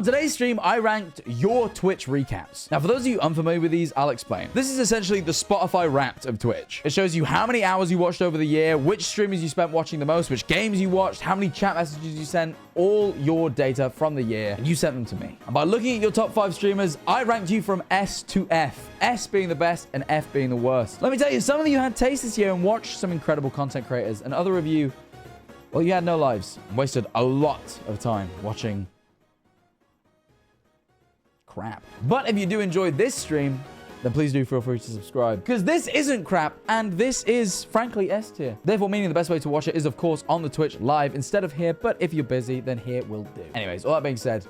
On today's stream, I ranked your Twitch recaps. Now, for those of you unfamiliar with these, I'll explain. This is essentially the Spotify Wrapped of Twitch. It shows you how many hours you watched over the year, which streamers you spent watching the most, which games you watched, how many chat messages you sent, all your data from the year, and you sent them to me. And by looking at your top 5 streamers, I ranked you from S to F. S being the best and F being the worst. Let me tell you, some of you had taste this year and watched some incredible content creators, and other of you, well, you had no lives and wasted a lot of time watching crap. But if you do enjoy this stream, then please do feel free to subscribe, because this isn't crap and this is frankly S tier. Therefore, meaning the best way to watch it is of course on the Twitch live instead of here, but if you're busy, then here will do. Anyways, all that being said,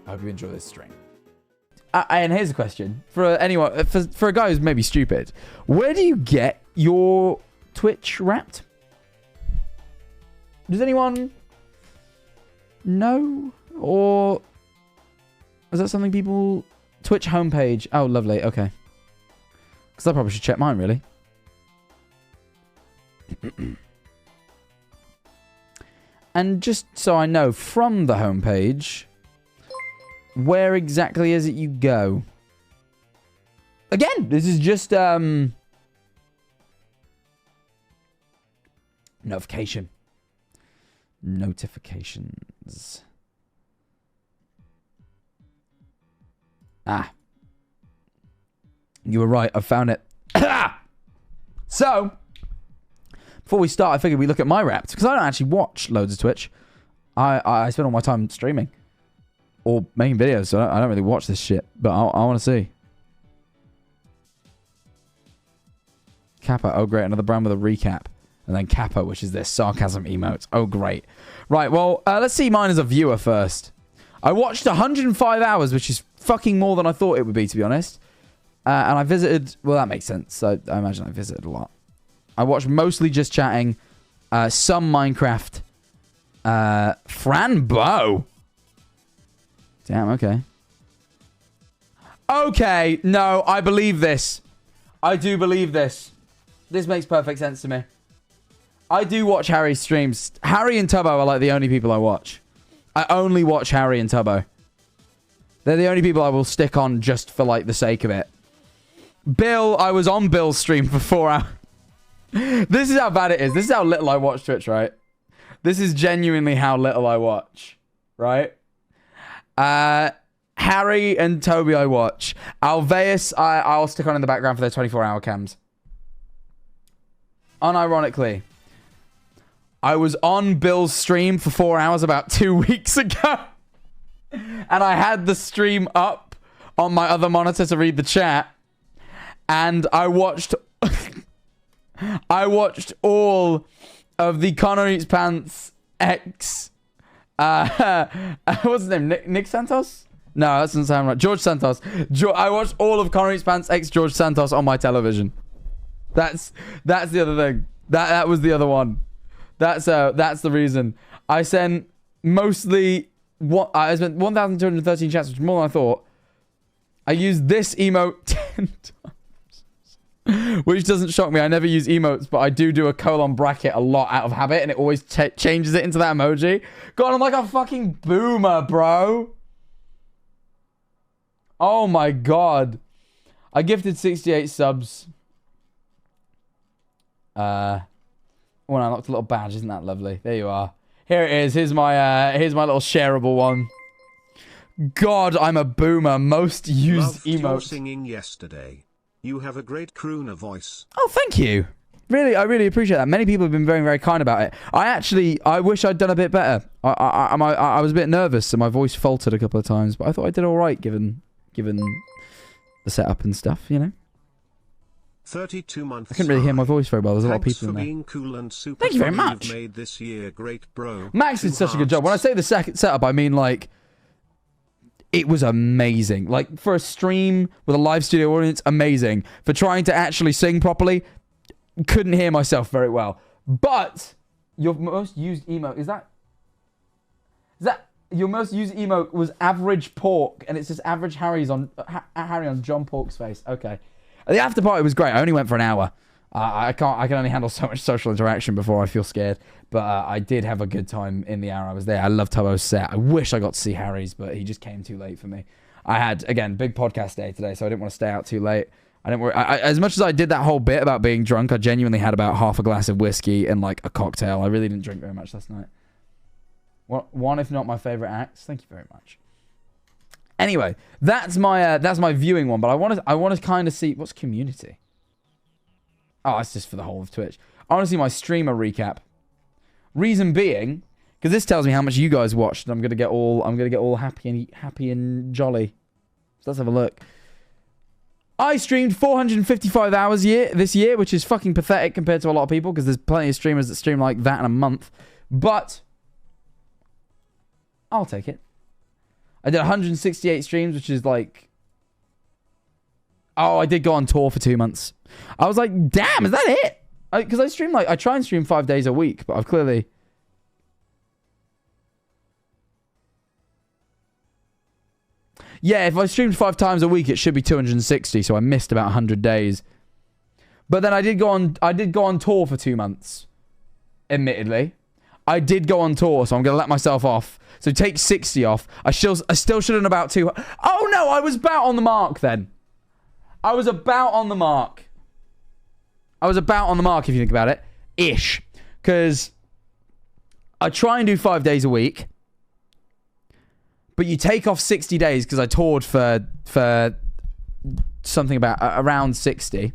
I hope you enjoy this stream. And here's a question for anyone, for a guy who's maybe stupid. Where do you get your Twitch Wrapped? Does anyone know? Or is that something people... Twitch homepage. Oh, lovely. Okay. Because I probably should check mine, really. And just so I know, from the homepage, where exactly is it you go? Again, this is just... notification. Notifications. Ah. You were right. I found it. So, before we start, I figured we look at my Wrapped, because I don't actually watch loads of Twitch. I spend all my time streaming. Or making videos, so I don't really watch this shit. But I want to see. Kappa. Oh, great. Another brand with a recap. And then Kappa, which is their sarcasm emotes. Oh, great. Right, well, let's see mine as a viewer first. I watched 105 hours, which is fucking more than I thought it would be, to be honest. And I visited... Well, that makes sense. So I imagine I visited a lot. I watched mostly just chatting. Some Minecraft. Franbo. Damn, okay. Okay, no, I believe this. I do believe this. This makes perfect sense to me. I do watch Harry's streams. Harry and Tubbo are like the only people I watch. I only watch Harry and Tubbo. They're the only people I will stick on just for like the sake of it. Bill, I was on Bill's stream for 4 hours. This is how bad it is. This is how little I watch Twitch, right? This is genuinely how little I watch, right? Harry and Toby I watch. Alveus, I'll stick on in the background for their 24-hour cams. Unironically, I was on Bill's stream for 4 hours about 2 weeks ago. And I had the stream up on my other monitor to read the chat. And I watched... I watched all of the Connor Eats Pants X... what's his name? Nick Santos? No, that doesn't sound right. George Santos. I watched all of Connor Eats Pants X George Santos on my television. That's the other thing. That was the other one. That's the reason. I sent mostly... I spent 1,213 chats, which is more than I thought. I used this emote 10 times. Which doesn't shock me. I never use emotes, but I do a colon bracket a lot out of habit, and it always changes it into that emoji. God, I'm like a fucking boomer, bro. Oh my god. I gifted 68 subs. When I unlocked a little badge, isn't that lovely? There you are. Here it is. Here's my little shareable one. God, I'm a boomer. Most used emote. Your singing yesterday. You have a great crooner voice. Oh, thank you. Really, I really appreciate that. Many people have been very, very kind about it. I wish I'd done a bit better. I was a bit nervous, and my voice faltered a couple of times, but I thought I did all right given the setup and stuff, you know. 32 months. I couldn't really hear my voice very well. There's a lot of people in there. Being cool and super. Thank you very much. You've made this year great, bro. Max did such a good job. When I say the second setup, I mean like it was amazing. Like for a stream with a live studio audience, amazing. For trying to actually sing properly, couldn't hear myself very well. But your most used emote is that your most used emote was average pork, and it's just average Harry on John Pork's face. Okay. The after party was great. I only went for an hour. I can only handle so much social interaction before I feel scared. But I did have a good time in the hour I was there. I love Tubbo's set. I wish I got to see Harry's, but he just came too late for me. I had, again, big podcast day today, so I didn't want to stay out too late. I didn't worry. As much as I did that whole bit about being drunk, I genuinely had about half a glass of whiskey and like a cocktail. I really didn't drink very much last night. One, if not my favorite acts. Thank you very much. Anyway, that's my viewing one. But I want to kind of see what's community. Oh, it's just for the whole of Twitch. I want to see my streamer recap. Reason being, because this tells me how much you guys watched, and I'm gonna get all happy and jolly. So let's have a look. I streamed 455 hours this year, which is fucking pathetic compared to a lot of people, because there's plenty of streamers that stream like that in a month. But I'll take it. I did 168 streams, which is like... Oh, I did go on tour for 2 months. I was like, damn, is that it? Because I stream I try and stream 5 days a week, but I've clearly... Yeah, if I streamed 5 times a week, it should be 260, so I missed about 100 days. But then I did go on tour for 2 months. Admittedly. I did go on tour, so I'm going to let myself off. So take 60 off. I still should have about 2... Oh no, I was about on the mark then. I was about on the mark. I was about on the mark, if you think about it. Ish. Because I try and do 5 days a week. But you take off 60 days because I toured for something about around 60.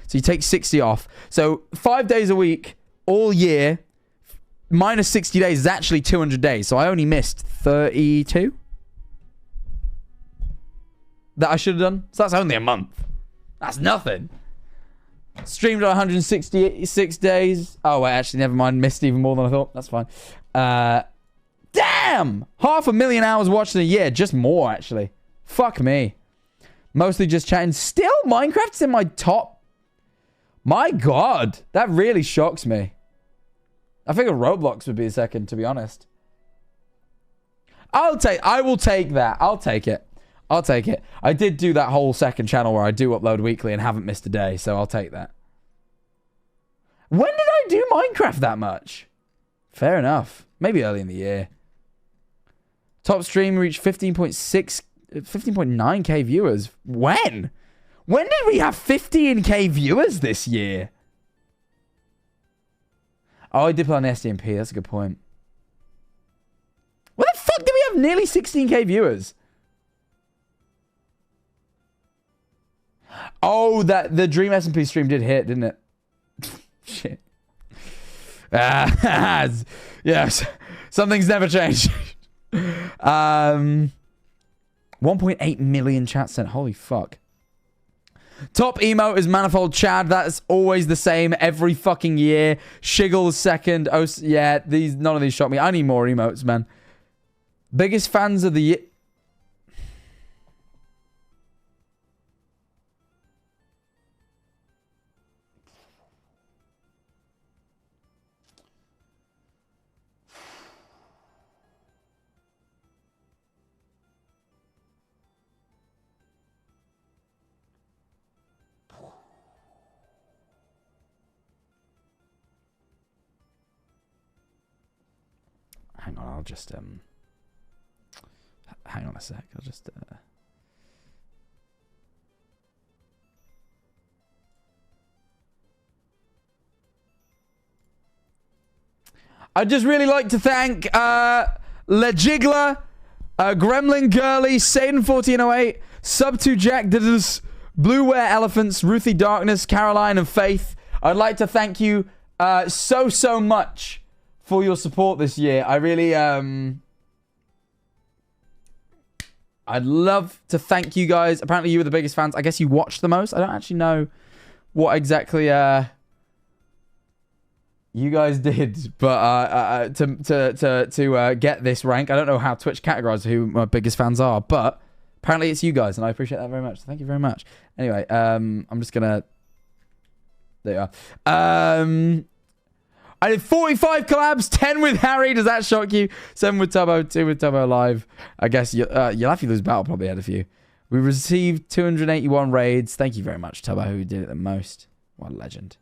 So you take 60 off. So 5 days a week all year minus 60 days is actually 200 days. So I only missed 32 that I should have done. So that's only a month. That's nothing. Streamed on 166 days. Oh, wait, actually, never mind. Missed even more than I thought. That's fine. Damn! 500,000 hours watched in a year. Just more, actually. Fuck me. Mostly just chatting. Still, Minecraft's in my top. My God. That really shocks me. I figured Roblox would be a second, to be honest. I will take that. I'll take it. I'll take it. I did do that whole second channel where I do upload weekly and haven't missed a day, so I'll take that. When did I do Minecraft that much? Fair enough. Maybe early in the year. Top stream reached 15.9k viewers. When? When did we have 15k viewers this year? Oh, I did play on the SDMP. That's a good point. Where the fuck did we have nearly 16k viewers? Oh, the Dream SMP stream did hit, didn't it? Shit. Yes. Something's never changed. 1.8 million chats sent. Holy fuck. Top emote is Manifold Chad. That's always the same every fucking year. Shiggle's second. Oh, yeah. None of these shocked me. I need more emotes, man. Biggest fans of the year. Hang on, I'll just hang on a sec. I'll just I'd just really like to thank Lejiggler, Gremlin Girly, Satan1408, Sub2 Jack Diddles, Blue Wear Elephants, Ruthie Darkness, Caroline, and Faith. I'd like to thank you so much for your support this year. I really, I'd love to thank you guys. Apparently you were the biggest fans. I guess you watched the most. I don't actually know what exactly you guys did, but to get this rank, I don't know how Twitch categorizes who my biggest fans are, but apparently it's you guys, and I appreciate that very much. So thank you very much. Anyway, I'm just gonna... There you are. I did 45 collabs, 10 with Harry. Does that shock you? 7 with Tubbo, 2 with Tubbo live. I guess Laffy Lose Battle probably had a few. We received 281 raids. Thank you very much, Tubbo, who did it the most. What a legend.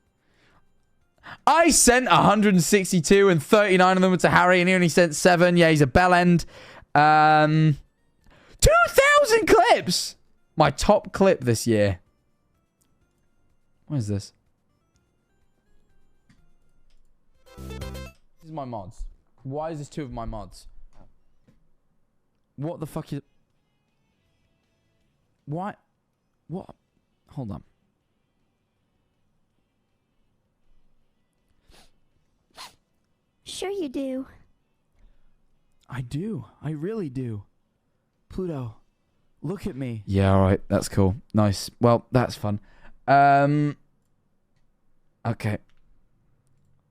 I sent 162 and 39 of them to Harry, and he only sent 7. Yeah, he's a bellend. 2,000 clips. My top clip this year. What is this? This is my mods. Why is this 2 of my mods? What the fuck is... Why? What? Hold on. Sure you do. I do. I really do. Pluto, look at me. Yeah, all right. That's cool. Nice. Well, that's fun. Okay.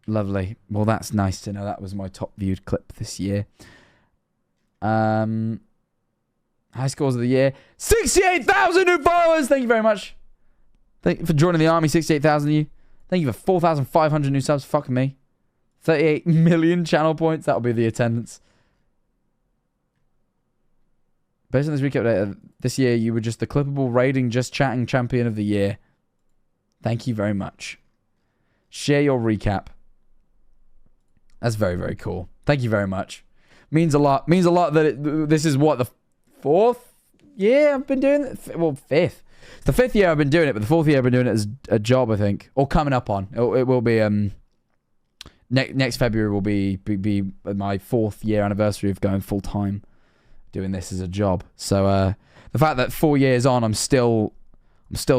Lovely. Well, that's nice to know. That was my top viewed clip this year. High scores of the year. 68,000 new followers. Thank you very much. Thank you for joining the army. 68,000 of you. Thank you for 4,500 new subs. Fuck me. 38 million channel points. That'll be the attendance. Based on this recap data, this year you were just the clippable, raiding, just chatting champion of the year. Thank you very much. Share your recap. That's very, very cool. Thank you very much. Means a lot. Means a lot that this is what, the 4th year I've been doing it? Well, 5th. It's the 5th year I've been doing it, but the 4th year I've been doing it as a job, I think. Or coming up on. It will be, next February will be my 4th year anniversary of going full time doing this as a job. So the fact that 4 years on I'm still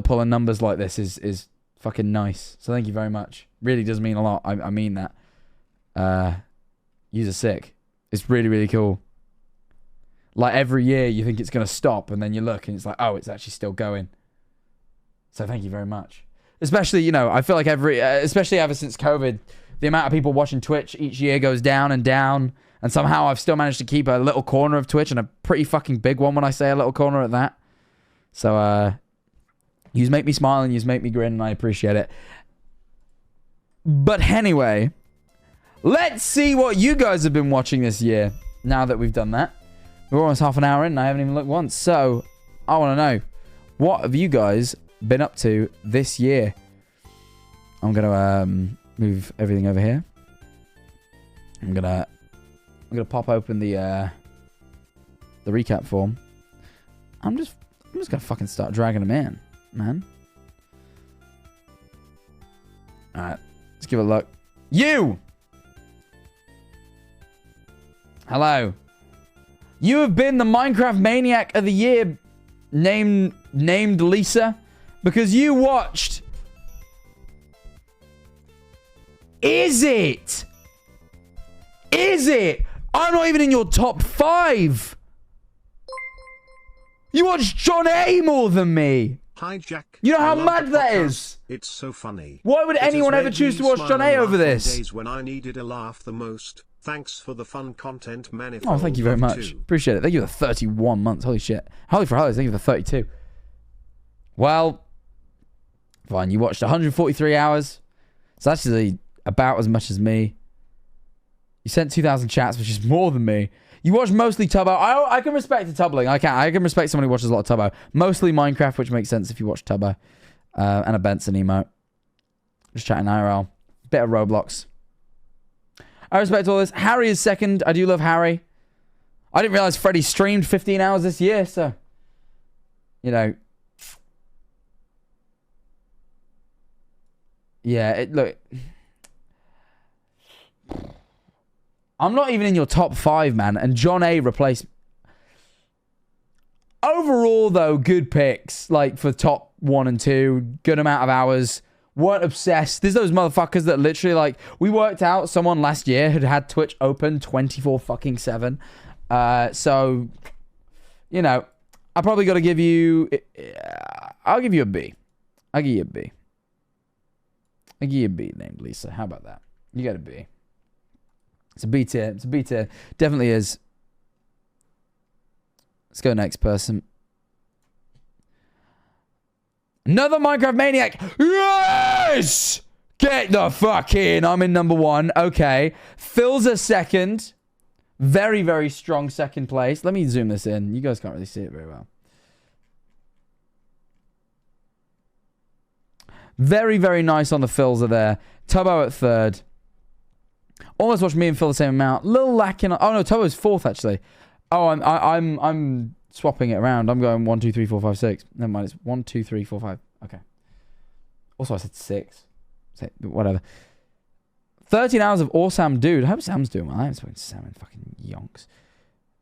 pulling numbers like this is fucking nice. So thank you very much. Really does mean a lot. I mean that. Yous are sick. It's really, really cool. Like every year you think it's gonna stop, and then you look and it's like, oh, it's actually still going. So thank you very much. Especially, you know, I feel like especially ever since COVID, the amount of people watching Twitch each year goes down and down. And somehow I've still managed to keep a little corner of Twitch, and a pretty fucking big one when I say a little corner at that. So, yous make me smile and yous make me grin, and I appreciate it. But anyway, let's see what you guys have been watching this year, now that we've done that. We're almost half an hour in, and I haven't even looked once. So, I want to know, what have you guys been up to this year? I'm going to move everything over here. I'm going to pop open the recap form. I'm just going to fucking start dragging them in, man. Alright, let's give it a look. You! Hello. You have been the Minecraft Maniac of the Year named Lisa because you watched... Is it? Is it? I'm not even in your top 5. You watch John A more than me. Hi, Jack. You know how mad that is? It's so funny. Why would anyone ever choose to watch John A over this? Days when I needed a laugh the most. Thanks for the fun content, Manifold. Oh, thank you very much. Appreciate it. Thank you for 31 months. Holy shit. Holy for holidays. Thank you for 32. Well, fine. You watched 143 hours. It's actually about as much as me. You sent 2,000 chats, which is more than me. You watch mostly Tubbo. I can respect the tubbling. I can respect someone who watches a lot of Tubbo. Mostly Minecraft, which makes sense if you watch Tubbo. And a Benson emote. Just chatting IRL. Bit of Roblox. I respect all this. Harry is second. I do love Harry. I didn't realize Freddie streamed 15 hours this year, so... You know... Yeah, look... I'm not even in your top 5, man. And John A replaced... Overall, though, good picks. Like, for top 1 and 2. Good amount of hours. Weren't obsessed. There's those motherfuckers that literally, like... We worked out someone last year who had Twitch open 24/7. So, you know... I probably got to give you... I'll give you a B. I'll give you a B. I'll give you a B named Lisa. How about that? You got a B. It's a B tier. It's a B tier. Definitely is. Let's go next person. Another Minecraft Maniac. Yes! Get the fuck in. I'm in number 1. Okay. Phil's a second. Very, very strong second place. Let me zoom this in. You guys can't really see it very well. Very, very nice on the fills are there. Tubbo at third. Almost watched me and Phil the same amount. Little lacking. Oh no, Tubbo's fourth actually. Oh, I'm swapping it around. I'm going 1, 2, 3, 4, 5, 6. Never mind. It's 1, 2, 3, 4, 5. Okay. Also, I said 6. Whatever. 13 hours of awesome dude. I hope Sam's doing well. I haven't spoken to Sam in fucking yonks.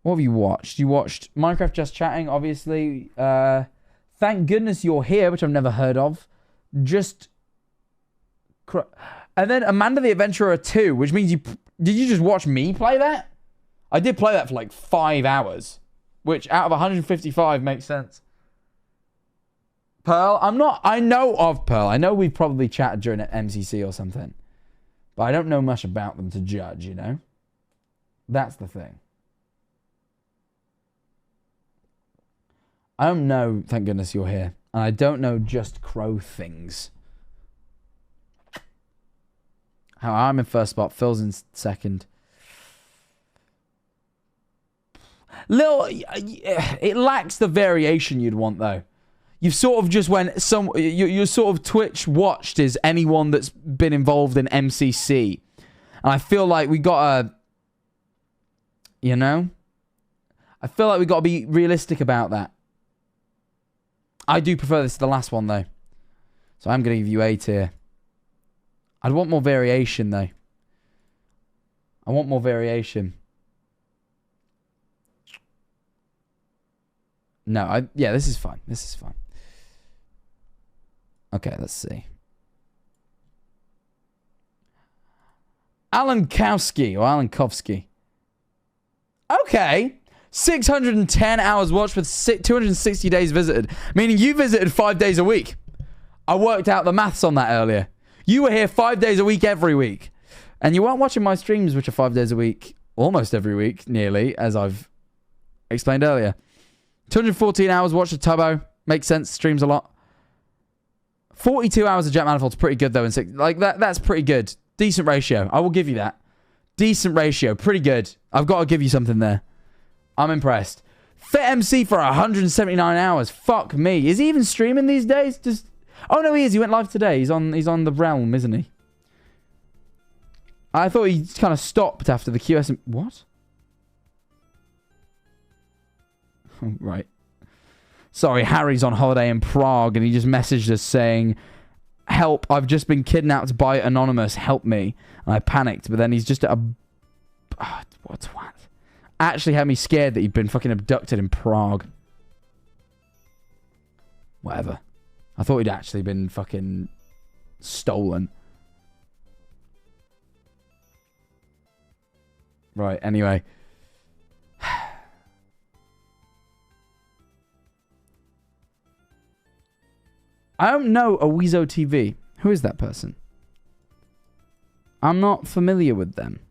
What have you watched? You watched Minecraft Just Chatting, obviously. Thank goodness you're here, which I've never heard of. And then Amanda the Adventurer 2, which means did you just watch me play that? I did play that for like 5 hours, which out of 155 makes sense. Pearl, I know of Pearl. I know we've probably chatted during an MCC or something, but I don't know much about them to judge, you know? That's the thing. I don't know, thank goodness you're here. And I don't know just crow things. How I'm in first spot, Phil's in second. It lacks the variation you'd want though. You've sort of just went you sort of Twitch watched is anyone that's been involved in MCC. And I feel like we gotta, you know? I feel like we gotta be realistic about that. I do prefer this to the last one though. So I'm gonna give you A tier. I'd want more variation though. I want more variation. No, yeah, this is fine. This is fine. Okay, let's see. Alan Kowski or Alan Kovsky. Okay. 610 hours watched with 260 days visited. Meaning you visited 5 days a week. I worked out the maths on that earlier. You were here 5 days a week every week. And you weren't watching my streams, which are 5 days a week. Almost every week, nearly, as I've explained earlier. 214 hours watched of Tubbo. Makes sense. Streams a lot. 42 hours of Jack Manifold's pretty good, though. That's pretty good. Decent ratio. I will give you that. Decent ratio. Pretty good. I've got to give you something there. I'm impressed. Fit MC for 179 hours. Fuck me. Is he even streaming these days? Oh, no, he is. He went live today. He's on the Realm, isn't he? I thought he kind of stopped after the QSM. What? Right. Sorry, Harry's on holiday in Prague and he just messaged us saying, help, I've just been kidnapped by Anonymous, help me. And I panicked, but then he's just at a... Oh, what? Actually had me scared that he'd been fucking abducted in Prague. Whatever. I thought he'd actually been fucking stolen. Right, anyway. I don't know Aweezo TV. Who is that person? I'm not familiar with them.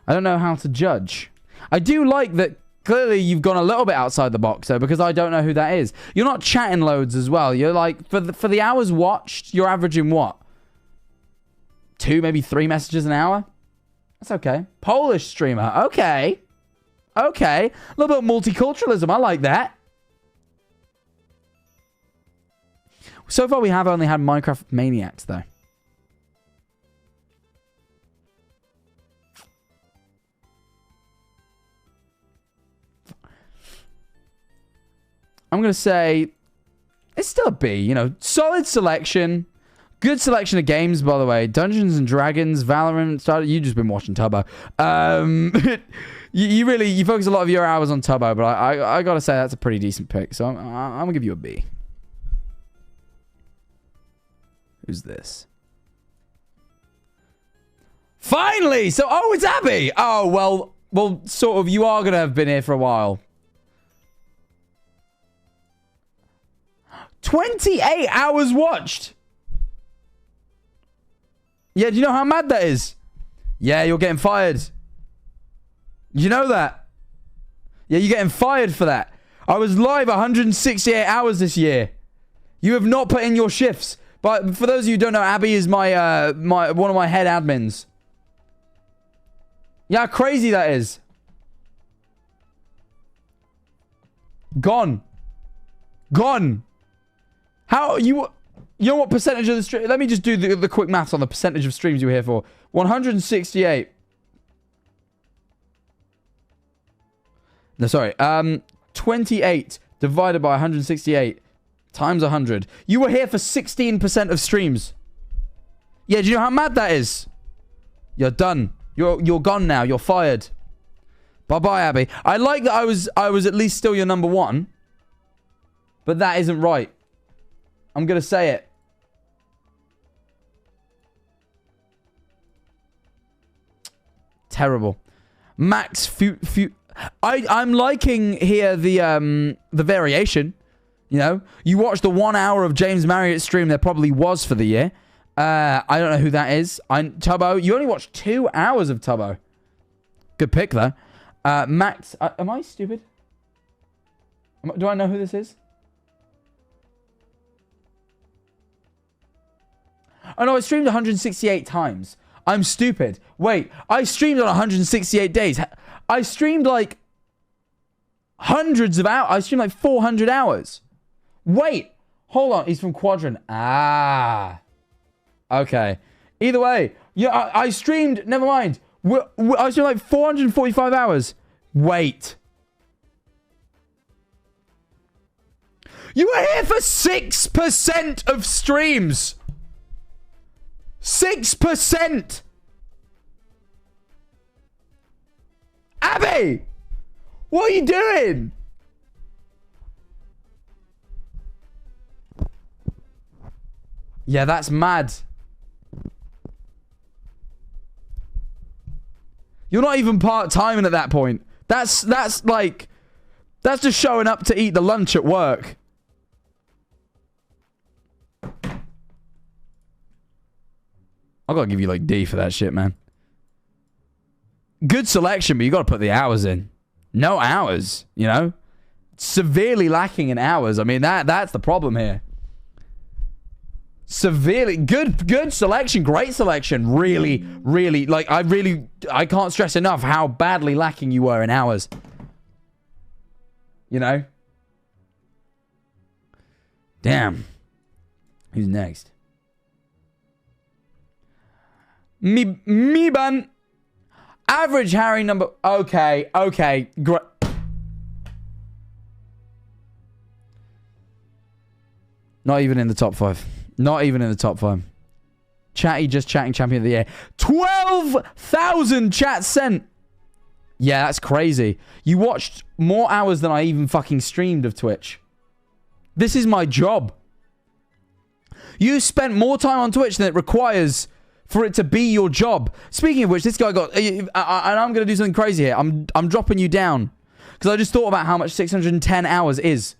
I don't know how to judge. I do like that clearly you've gone a little bit outside the box though, because I don't know who that is. You're not chatting loads as well. You're like, for the hours watched, you're averaging what? 2, maybe 3 messages an hour? That's okay. Polish streamer. Okay. Okay. A little bit of multiculturalism. I like that. So far, we have only had Minecraft Maniacs, though. I'm going to say it's still a B, you know. Solid selection. Good selection of games, by the way. Dungeons and Dragons, Valorant. You've just been watching Tubbo. You focus a lot of your hours on Tubbo, but I got to say that's a pretty decent pick. So I'm going to give you a B. Who's this? Finally! So, oh, it's Abby! Oh, well, sort of, you are going to have been here for a while. 28 hours watched! Yeah, do you know how mad that is? Yeah, you're getting fired. You know that? Yeah, you're getting fired for that. I was live 168 hours this year. You have not put in your shifts. But for those of you who don't know, Abby is my one of my head admins. Yeah, how crazy that is. Gone. Gone. How you You know what percentage of the stream? Let me just do the quick maths on the percentage of streams you were here for. 168. No, sorry. 28 divided by 168 times 100. You were here for 16% of streams. Yeah, do you know how mad that is? You're done. You're gone now. You're fired. Bye-bye, Abby. I like that I was at least still your number one. But that isn't right. I'm going to say it. Terrible. Max I'm liking here the variation. You know, you watch the 1 hour of James Marriott stream there probably was for the year. I don't know who that is. Tubbo, you only watched 2 hours of Tubbo. Good pick though. Max, am I stupid? Do I know who this is? Oh no, I streamed 168 times. I'm stupid. Wait, I streamed on 168 days. I streamed like hundreds of hours. I streamed like 400 hours. Wait, hold on. He's from Quadrant. Ah. Okay. Either way, yeah, I streamed, never mind. I streamed like 445 hours. Wait. You were here for 6% of streams. 6%! Abby! What are you doing? Yeah, that's mad. You're not even part-timing at that point. That's like... That's just showing up to eat the lunch at work. I gotta give you like D for that shit, man. Good selection, but you gotta put the hours in. No hours, you know? Severely lacking in hours. I mean, that's the problem here. Severely good selection, great selection. Really, like I can't stress enough how badly lacking you were in hours. You know? Damn. Who's next? Me ban. Average Harry number. Okay. Great. Not even in the top 5. Not even in the top 5. Chatty just chatting champion of the year. 12,000 chats sent. Yeah, that's crazy. You watched more hours than I even fucking streamed of Twitch. This is my job. You spent more time on Twitch than it requires for it to be your job. Speaking of which, this guy got... and I'm going to do something crazy here. I'm dropping you down. Because I just thought about how much 610 hours is.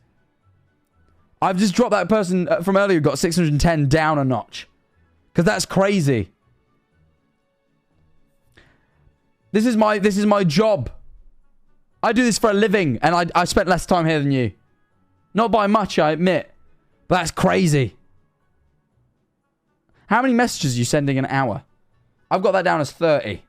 I've just dropped that person from earlier who got 610 down a notch. Because that's crazy. This is my job. I do this for a living. And I spent less time here than you. Not by much, I admit. But that's crazy. How many messages are you sending an hour? I've got that down as 30.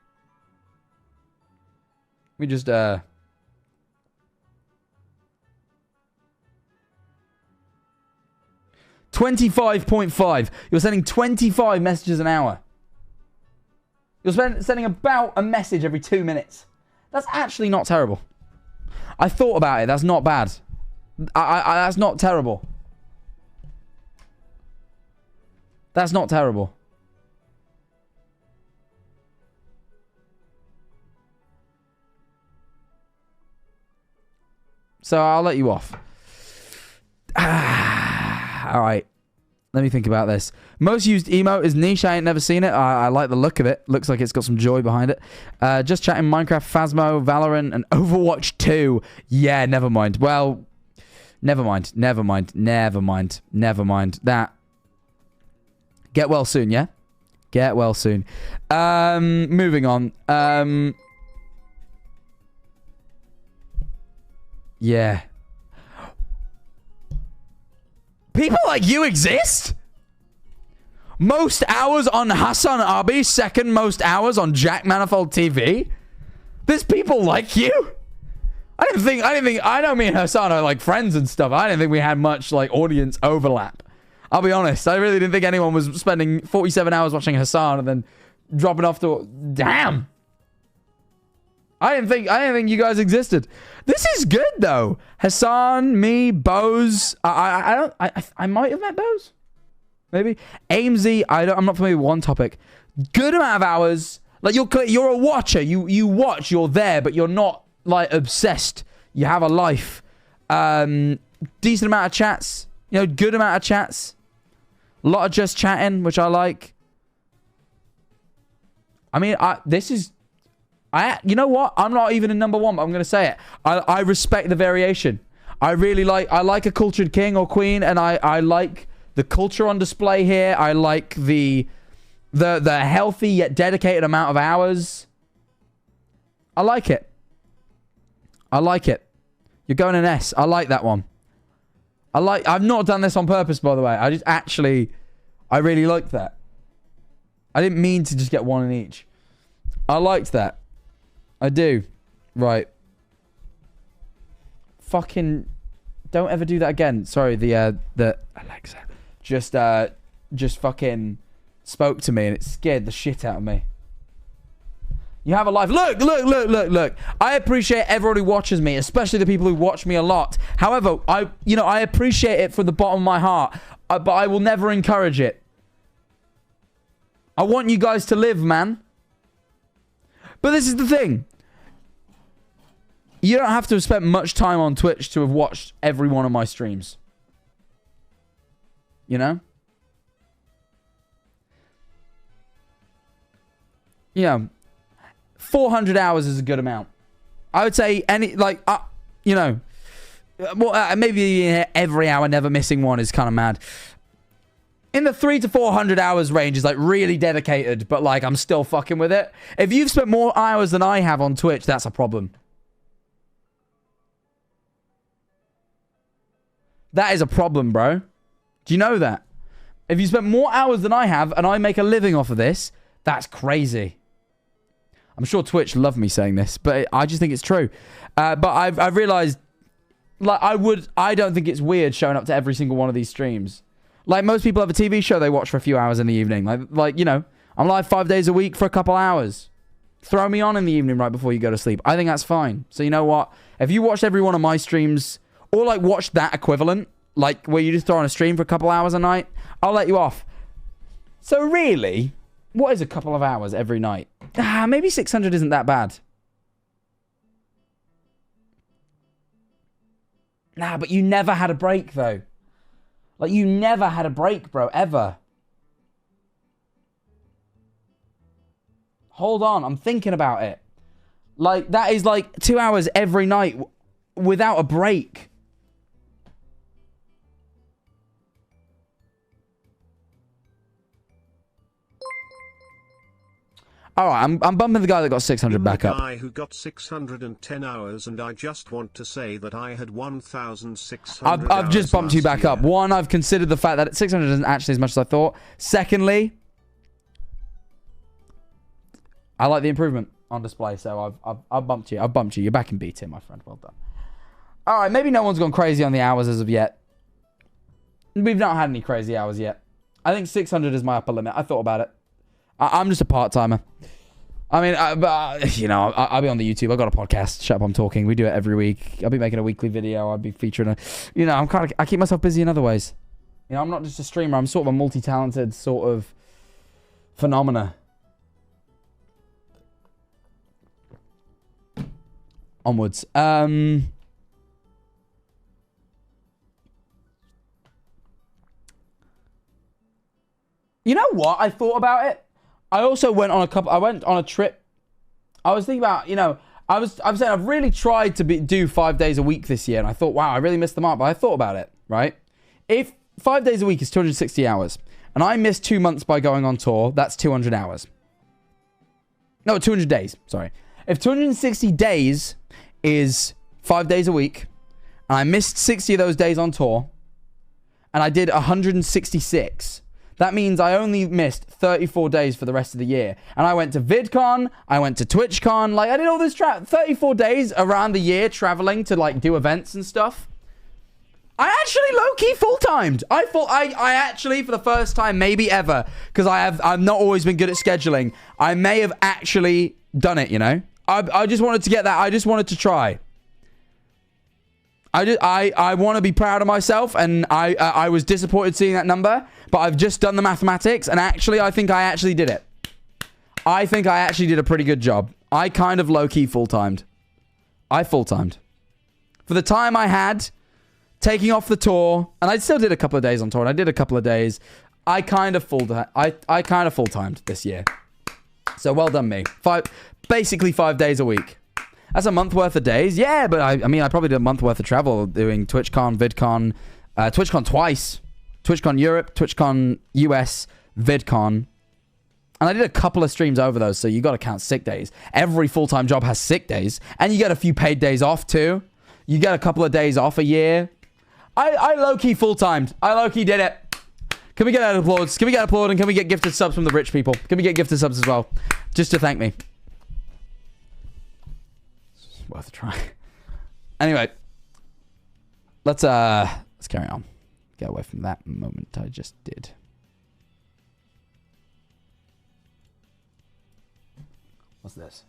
We just, 25.5. You're sending 25 messages an hour. You're sending about a message every 2 minutes. That's actually not terrible. I thought about it. That's not bad. That's not terrible. That's not terrible. So I'll let you off. All right. Let me think about this. Most used emote is niche. I ain't never seen it. I like the look of it. Looks like it's got some joy behind it. Just chatting Minecraft, Phasmo, Valorant, and Overwatch 2. Yeah, never mind. Well, never mind. That. Get well soon, yeah? Get well soon. Moving on. Yeah. People like you exist? Most hours on Hassan Abi, second most hours on Jack Manifold TV? There's people like you? I know me and Hassan are like friends and stuff. I didn't think we had much like audience overlap. I'll be honest. I really didn't think anyone was spending 47 hours watching Hassan and then dropping off to... Damn. I didn't think you guys existed. This is good, though. Hassan, me, Bose. I might have met Bose. Maybe. AMZ, I'm not familiar with one topic. Good amount of hours. Like, you're a watcher. You watch, you're there, but you're not, like, obsessed. You have a life. Decent amount of chats. You know, good amount of chats. A lot of just chatting, which I like. I mean, you know what? I'm not even in number one, but I'm going to say it. I respect the variation. I like a cultured king or queen, and I like the culture on display here. I like the healthy yet dedicated amount of hours. I like it. I like it. You're going an S. I like that one. I've not done this on purpose, by the way. I really liked that. I didn't mean to just get one in each. I liked that. I do. Right. Fucking don't ever do that again. Sorry, the Alexa just fucking spoke to me and it scared the shit out of me. You have a life. Look. I appreciate everyone who watches me, especially the people who watch me a lot. However, I appreciate it from the bottom of my heart, but I will never encourage it. I want you guys to live, man. But this is the thing. You don't have to have spent much time on Twitch to have watched every one of my streams. You know? Yeah. 400 hours is a good amount. I would say maybe every hour never missing one is kind of mad. In the 300 to 400 hours range is like really dedicated, but like I'm still fucking with it. If you've spent more hours than I have on Twitch, that's a problem. That is a problem, bro. Do you know that? If you spent more hours than I have and I make a living off of this, that's crazy. I'm sure Twitch love me saying this, but I just think it's true. But I've realized, like, I don't think it's weird showing up to every single one of these streams. Like, most people have a TV show they watch for a few hours in the evening. Like you know, I'm live 5 days a week for a couple hours. Throw me on in the evening right before you go to sleep. I think that's fine. So you know what? If you watched every one of my streams, or like watch that equivalent, like where you just throw on a stream for a couple hours a night, I'll let you off. So really, what is a couple of hours every night? Maybe 600 isn't that bad. Nah, but you never had a break though. Like, you never had a break, bro, ever. Hold on, I'm thinking about it. Like, that is like 2 hours every night without a break. All right, I'm bumping the guy that got 600 back up. The guy who got 610 hours, and I just want to say that I had 1,600 I've just bumped you back up. One, I've considered the fact that 600 isn't actually as much as I thought. Secondly, I like the improvement on display, so I've bumped you. I've bumped you. You're back in B tier, my friend. Well done. All right, maybe no one's gone crazy on the hours as of yet. We've not had any crazy hours yet. I think 600 is my upper limit. I thought about it. I'm just a part-timer. I mean, you know, I'll be on the YouTube. I've got a podcast. Shut up, I'm talking. We do it every week. I'll be making a weekly video. I'll be featuring a... You know, I keep myself busy in other ways. You know, I'm not just a streamer. I'm sort of a multi-talented sort of phenomena. Onwards. You know what? I thought about it. I also went on a trip. I was thinking about, you know, I'm saying I've really tried to do 5 days a week this year, and I thought, wow, I really missed the mark. But I thought about it, right? If 5 days a week is 260 hours, and I missed 2 months by going on tour, that's 200 hours. No, 200 days. Sorry. If 260 days is 5 days a week, and I missed 60 of those days on tour, and I did 166. That means I only missed 34 days for the rest of the year. And I went to VidCon, I went to TwitchCon, like I did all this 34 days around the year traveling to like do events and stuff. I actually low-key full-timed. I actually, for the first time maybe ever, because I've not always been good at scheduling, I may have actually done it, you know? I just wanted to get that. I just wanted to try. I want to be proud of myself, and I was disappointed seeing that number, but I've just done the mathematics, and actually, I think I actually did it. I think I actually did a pretty good job. I kind of low-key full-timed. I full-timed. For the time I had, taking off the tour, and I still did a couple of days on tour, and I did a couple of days, I kind of full-timed this year. So well done me. Basically 5 days a week. That's a month worth of days. Yeah, but I mean, I probably did a month worth of travel doing TwitchCon, VidCon, TwitchCon twice. TwitchCon Europe, TwitchCon US, VidCon. And I did a couple of streams over those, so you got to count sick days. Every full-time job has sick days. And you get a few paid days off, too. You get a couple of days off a year. I low-key full-timed. I low-key did it. Can we get an applause? Can we get applaud, and can we get gifted subs from the rich people? Can we get gifted subs as well? Just to thank me. It's worth a try. Anyway. Let's carry on. Get away from that moment I just did. What's this?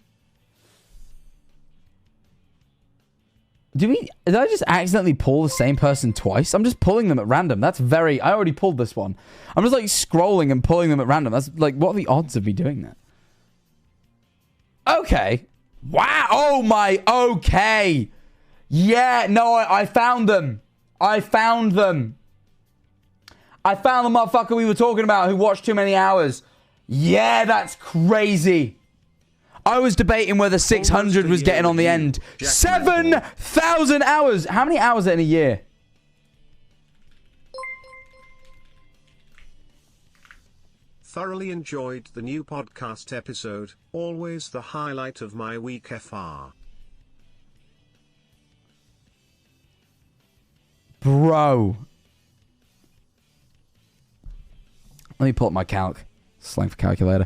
Did I just accidentally pull the same person twice? I'm just pulling them at random. That's very... I already pulled this one. I'm just like scrolling and pulling them at random. That's like, what are the odds of me doing that? Okay. Wow. Oh my... Okay. Yeah. No, I found them. I found them. I found the motherfucker we were talking about who watched too many hours. Yeah, that's crazy. I was debating whether 600 was getting on the end. 7,000 hours. How many hours in a year? Thoroughly enjoyed the new podcast episode. Always the highlight of my week FR. Bro. Let me pull up my calc. Slang for calculator.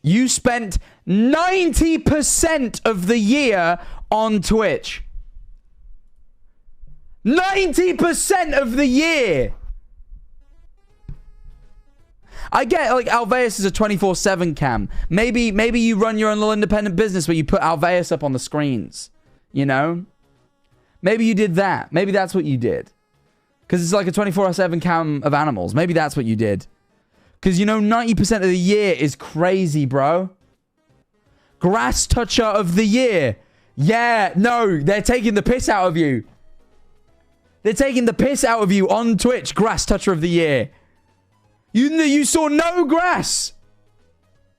You spent 90% of the year on Twitch. 90% of the year. I get, like, Alveus is a 24/7 cam. Maybe you run your own little independent business where you put Alveus up on the screens. You know? Maybe you did that. Maybe that's what you did. Because it's like a 24/7 cam of animals. Maybe that's what you did. Because, you know, 90% of the year is crazy, bro. Grass toucher of the year. Yeah, no, they're taking the piss out of you. They're taking the piss out of you on Twitch. Grass toucher of the year. You saw no grass.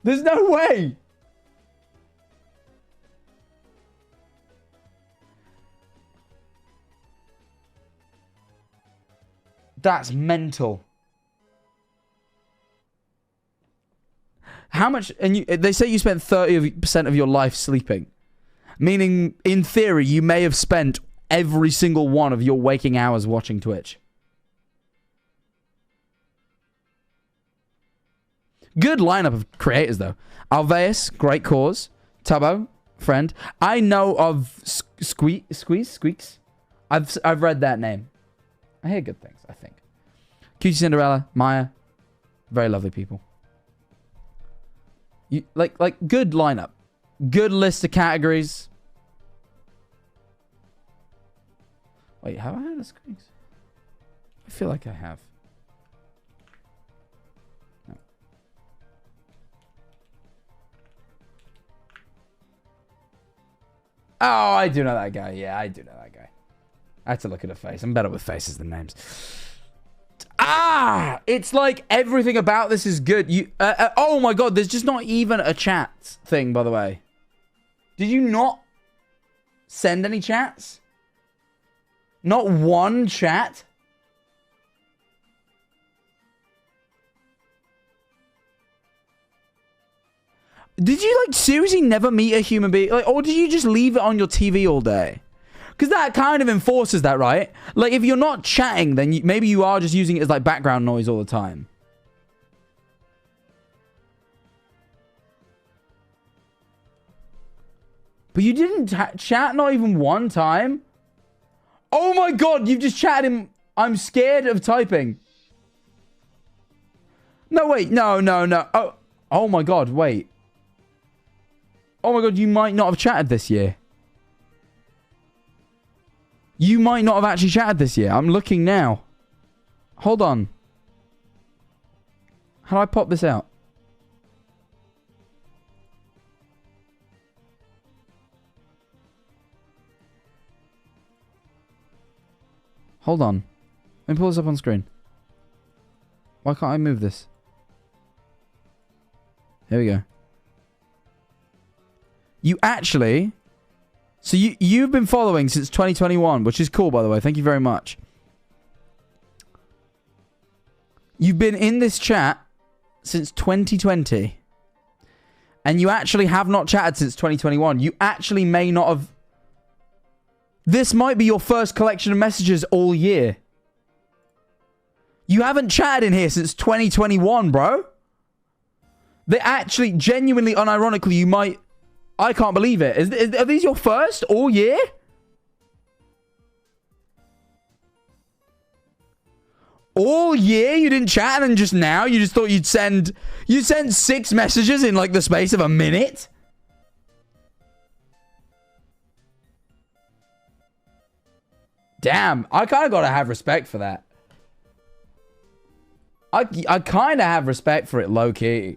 There's no way. That's mental. How much? And they say you spent 30% of your life sleeping. Meaning, in theory, you may have spent every single one of your waking hours watching Twitch. Good lineup of creators, though. Alveus, great cause. Tubbo, friend. I know of Squeaks. I've read that name. I hear good things, I think. QT Cinderella, Maya. Very lovely people. You, like good lineup. Good list of categories. Wait, have I had a Squeaks? I feel like I have. No. Oh, I do know that guy. Yeah, I do know that guy. I had to look at a face. I'm better with faces than names. Ah! It's like everything about this is good. Oh my god, there's just not even a chat thing, by the way. Did you not send any chats? Not one chat? Did you, like, seriously never meet a human being? Like, or did you just leave it on your TV all day? Because that kind of enforces that, right? Like, if you're not chatting, then maybe you are just using it as, like, background noise all the time. But you didn't chat not even one time? Oh my god, you've just chatted him. I'm scared of typing. No, wait. No. Oh my god, wait. Oh my god, you might not have chatted this year. You might not have actually chatted this year. I'm looking now. Hold on. How do I pop this out? Hold on. Let me pull this up on screen. Why can't I move this? Here we go. You actually... So you've been following since 2021, which is cool, by the way. Thank you very much. You've been in this chat since 2020. And you actually have not chatted since 2021. You actually may not have... This might be your first collection of messages all year. You haven't chatted in here since 2021, bro. They actually, genuinely, unironically, you might... I can't believe it. Are these your first all year? All year you didn't chat, and then just now you just thought you'd send... You sent 6 messages in like the space of a minute? Damn, I kind of gotta have respect for that. I kind of have respect for it, low-key.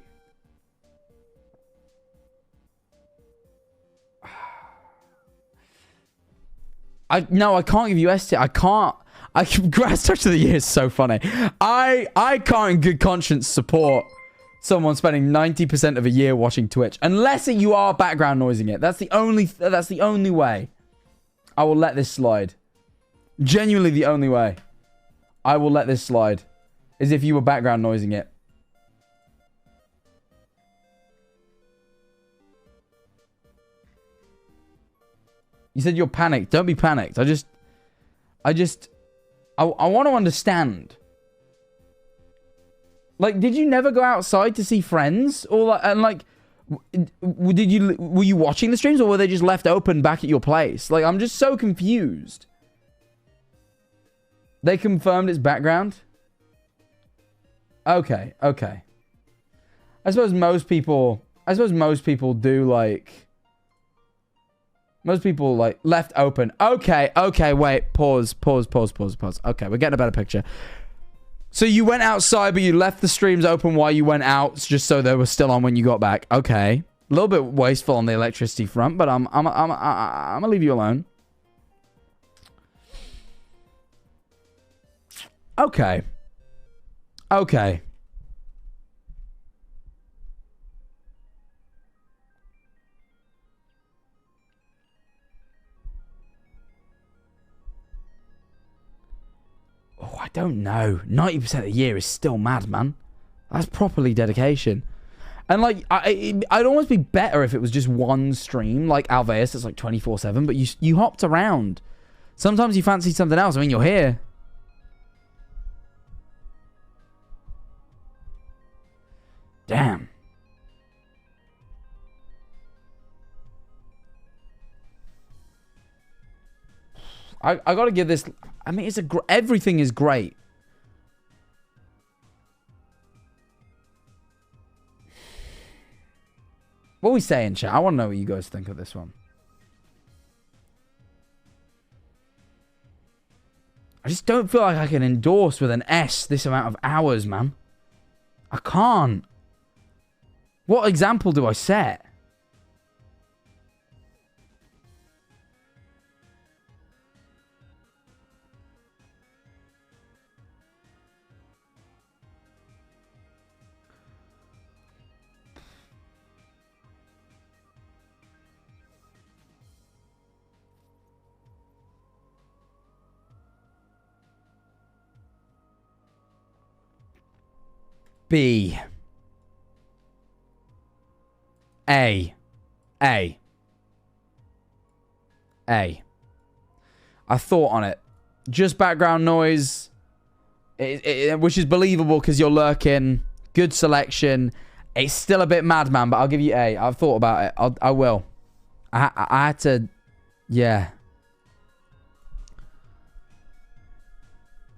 No, I can't give you ST. I can't. Grass Touch of the Year is so funny. I can't in good conscience support someone spending 90% of a year watching Twitch. Unless you are background noising it. That's the only way I will let this slide. Genuinely the only way I will let this slide is if you were background noising it. You said you're panicked. Don't be panicked. I want to understand. Like, did you never go outside to see friends? Or were you watching the streams, or were they just left open back at your place? Like, I'm just so confused. They confirmed it's background? Okay. I suppose most people do, like... Most people, like, left open. Okay, wait. Pause. Okay, we're getting a better picture. So you went outside, but you left the streams open while you went out, just so they were still on when you got back. Okay. A little bit wasteful on the electricity front, but I'm gonna leave you alone. Okay. Oh, I don't know. 90% of the year is still mad, man. That's properly dedication. And, like, I'd almost be better if it was just one stream, like Alveus, that's like 24/7, but you hopped around. Sometimes you fancy something else. I mean, you're here. Damn. I gotta give this... I mean, everything is great. What are we saying, chat? I want to know what you guys think of this one. I just don't feel like I can endorse with an S this amount of hours, man. I can't. What example do I set? B. A. I thought on it. Just background noise. Which is believable because you're lurking. Good selection. It's still a bit madman, but I'll give you A. I've thought about it. I will. I had to... Yeah.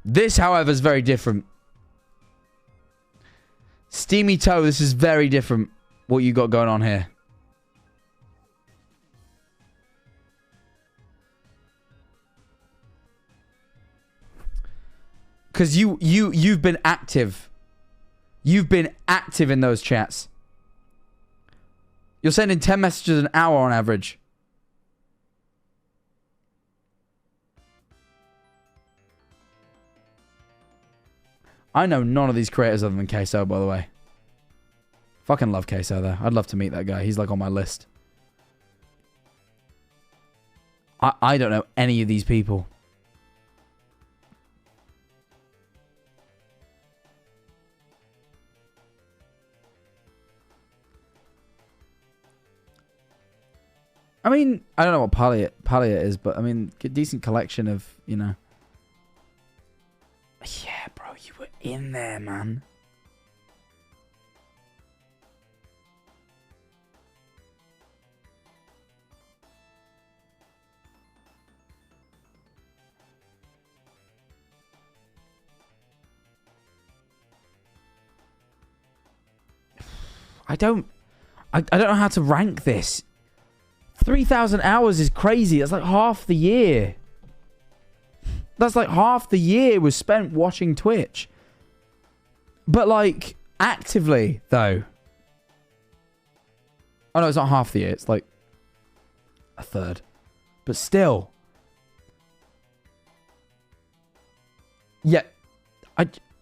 This, however, is very different. Steamy Toe, this is very different. What you got going on here. Because you've been active. You've been active in those chats. You're sending 10 messages an hour on average. I know none of these creators other than Queso, by the way. Fucking love Queso, though. I'd love to meet that guy. He's like on my list. I don't know any of these people. I mean, I don't know what Palliot is, but I mean, a decent collection of, you know. Yeah, bro, you were in there, man. I don't know how to rank this. 3,000 hours is crazy. That's like half the year. That's like half the year was spent watching Twitch. But like, actively, though. Oh no, it's not half the year. It's like a third. But still. Yeah.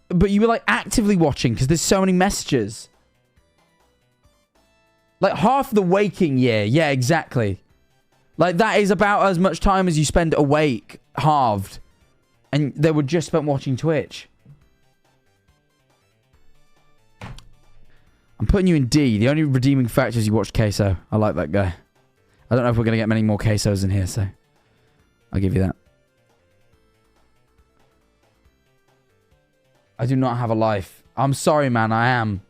But you were like actively watching because there's so many messages. Like half the waking year. Yeah, exactly. Like that is about as much time as you spend awake, halved. And they were just spent watching Twitch. I'm putting you in D. The only redeeming factor is you watched Queso. I like that guy. I don't know if we're going to get many more Quesos in here, so I'll give you that. I do not have a life. I'm sorry, man. I am.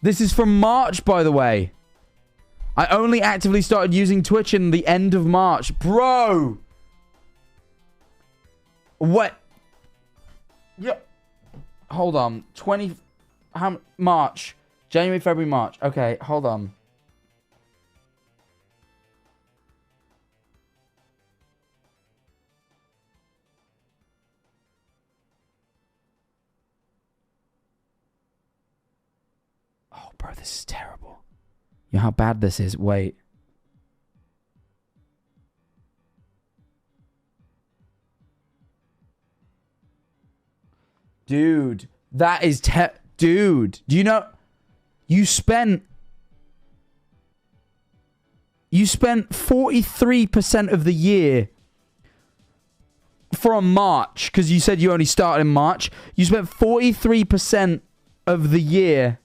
This is from March, by the way. I only actively started using Twitch in the end of March. Bro! What? Yeah. Hold on. March. January, February, March. Okay, hold on. Oh, bro, this is terrible. You know how bad this is? Wait. Dude, that is dude, do you know you spent 43% of the year from March because you said you only started in March. You spent 43% of the year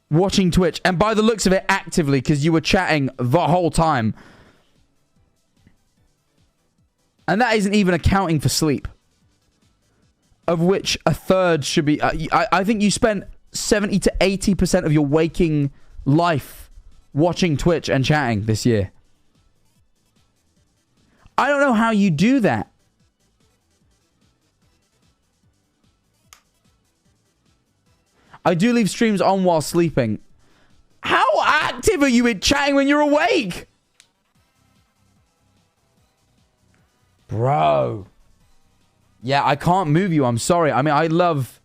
watching Twitch, and by the looks of it, actively, because you were chatting the whole time. And that isn't even accounting for sleep, of which a third should be... I think you spent 70 to 80% of your waking life watching Twitch and chatting this year. I don't know how you do that. I do leave streams on while sleeping. How active are you in chatting when you're awake? Bro. Yeah, I can't move you. I'm sorry. I mean, I love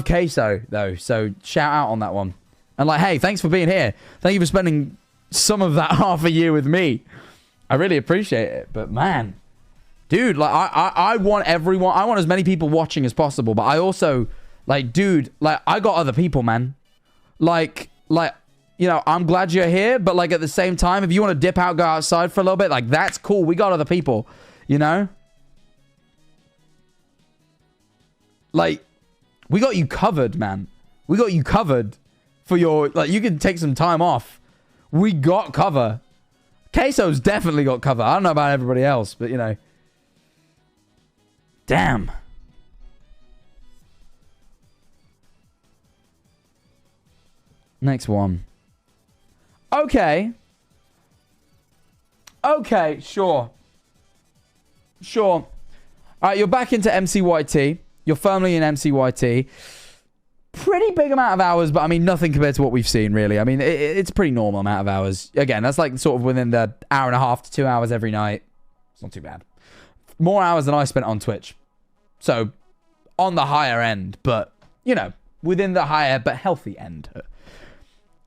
Queso, though. So, shout out on that one. And like, hey, thanks for being here. Thank you for spending some of that half a year with me. I really appreciate it. But, man. Dude, like, I want everyone... I want as many people watching as possible. But I also... Like, dude, like, I got other people, man. Like, you know, I'm glad you're here. But, like, at the same time, if you want to dip out, go outside for a little bit, like, that's cool. We got other people, you know? Like, we got you covered, man. We got you covered for your... Like, you can take some time off. We got cover. Queso's definitely got cover. I don't know about everybody else, but, you know. Damn. Next one. Okay. Okay, sure. Sure. All right, you're back into MCYT. You're firmly in MCYT. Pretty big amount of hours, but I mean, nothing compared to what we've seen, really. I mean, it's a pretty normal amount of hours. Again, that's like sort of within the hour and a half to 2 hours every night. It's not too bad. More hours than I spent on Twitch. So, on the higher end, but, you know, within the higher but healthy end.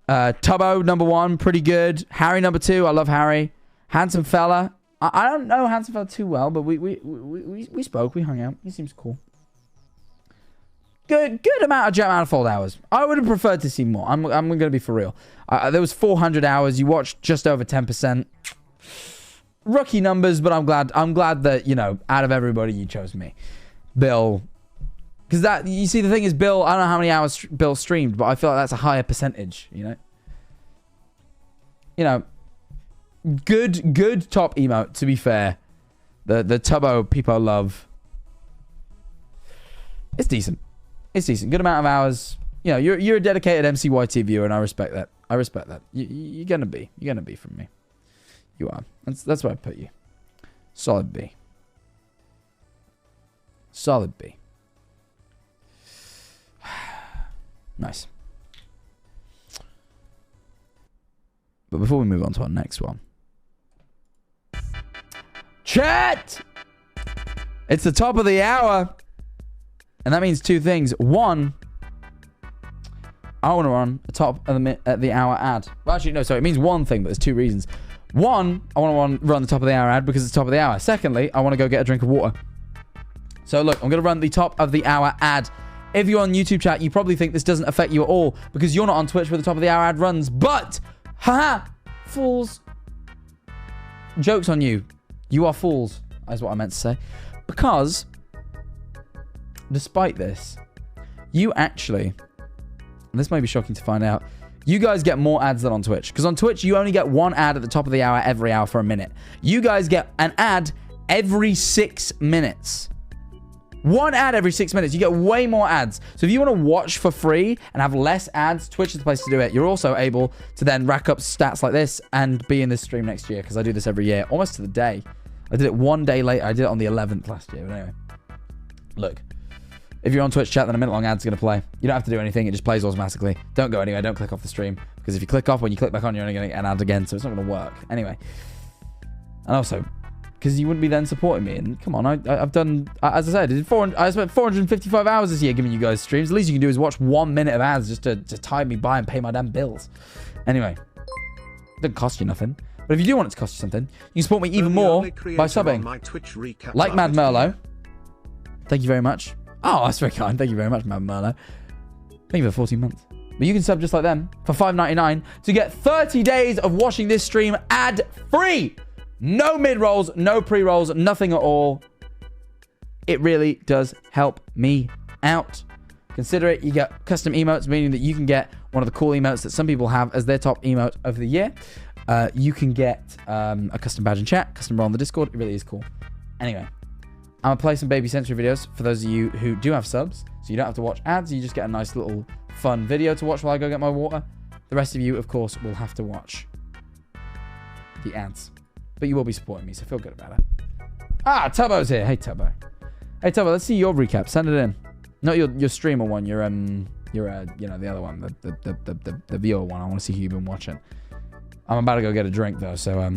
Tubbo, number 1, pretty good. Harry, number 2, I love Harry. Handsome fella. I don't know Handsome fella too well, but we spoke, we hung out. He seems cool. Good amount of Jack Manifold hours. I would have preferred to see more. I'm going to be for real. There was 400 hours. You watched just over 10%. Rookie numbers, but I'm glad that, you know, out of everybody, you chose me. Bill. Because that, you see, the thing is, Bill, I don't know how many hours Bill streamed, but I feel like that's a higher percentage, you know? You know, good top emote, to be fair. The Tubbo people love. It's decent. It's decent. Good amount of hours. You know, you're a dedicated MCYT viewer, and I respect that. I respect that. You're gonna be. You're gonna be from me. You are. That's where I put you. Solid B. Solid B. Nice. But before we move on to our next one. Chat! It's the top of the hour. And that means 2 things. 1, I want to run a top of the hour ad. Well, actually, no, sorry. It means 1 thing, but there's 2 reasons. 1, I want to run the top of the hour ad because it's top of the hour. Secondly, I want to go get a drink of water. So, look, I'm going to run the top of the hour ad. If you're on YouTube chat, you probably think this doesn't affect you at all because you're not on Twitch where the top of the hour ad runs. But, haha, fools. Joke's on you. You are fools, is what I meant to say. Because, despite this, you actually, and this may be shocking to find out, you guys get more ads than on Twitch. Because on Twitch, you only get 1 ad at the top of the hour every hour for a minute. You guys get an ad every 6 minutes. 1 ad every 6 minutes. You get way more ads. So if you want to watch for free and have less ads, Twitch is the place to do it. You're also able to then rack up stats like this and be in this stream next year. Because I do this every year, almost to the day. I did it 1 day later. I did it on the 11th last year. But anyway, look. If you're on Twitch chat, then a minute-long ad's going to play. You don't have to do anything. It just plays automatically. Don't go anywhere. Don't click off the stream. Because if you click off, when you click back on, you're only going to get an ad again. So it's not going to work. Anyway. And also, because you wouldn't be then supporting me. And come on, I've done, as I said, I spent 455 hours this year giving you guys streams. The least you can do is watch 1 minute of ads just to tide me by and pay my damn bills. Anyway. It doesn't cost you nothing. But if you do want it to cost you something, you can support me even more by subbing. Like Mad Merlo. Thank you very much. Oh, that's very kind. Thank you very much, Mad Merlo. Thank you for 14 months. But you can sub just like them for $5.99 to get 30 days of watching this stream ad-free. No mid-rolls, no pre-rolls, nothing at all. It really does help me out. Consider it. You get custom emotes, meaning that you can get one of the cool emotes that some people have as their top emote of the year. You can get a custom badge in chat, custom role on the Discord. It really is cool. Anyway, I'm going to play some Baby Sensory videos for those of you who do have subs. So you don't have to watch ads. You just get a nice little fun video to watch while I go get my water. The rest of you, of course, will have to watch the ads. But you will be supporting me, so feel good about it. Ah, Tubbo's here. Hey, Tubbo. Hey, Tubbo, let's see your recap. Send it in. Not your streamer one. Your you know, the other one, the viewer one. I want to see who you've been watching. I'm about to go get a drink though, so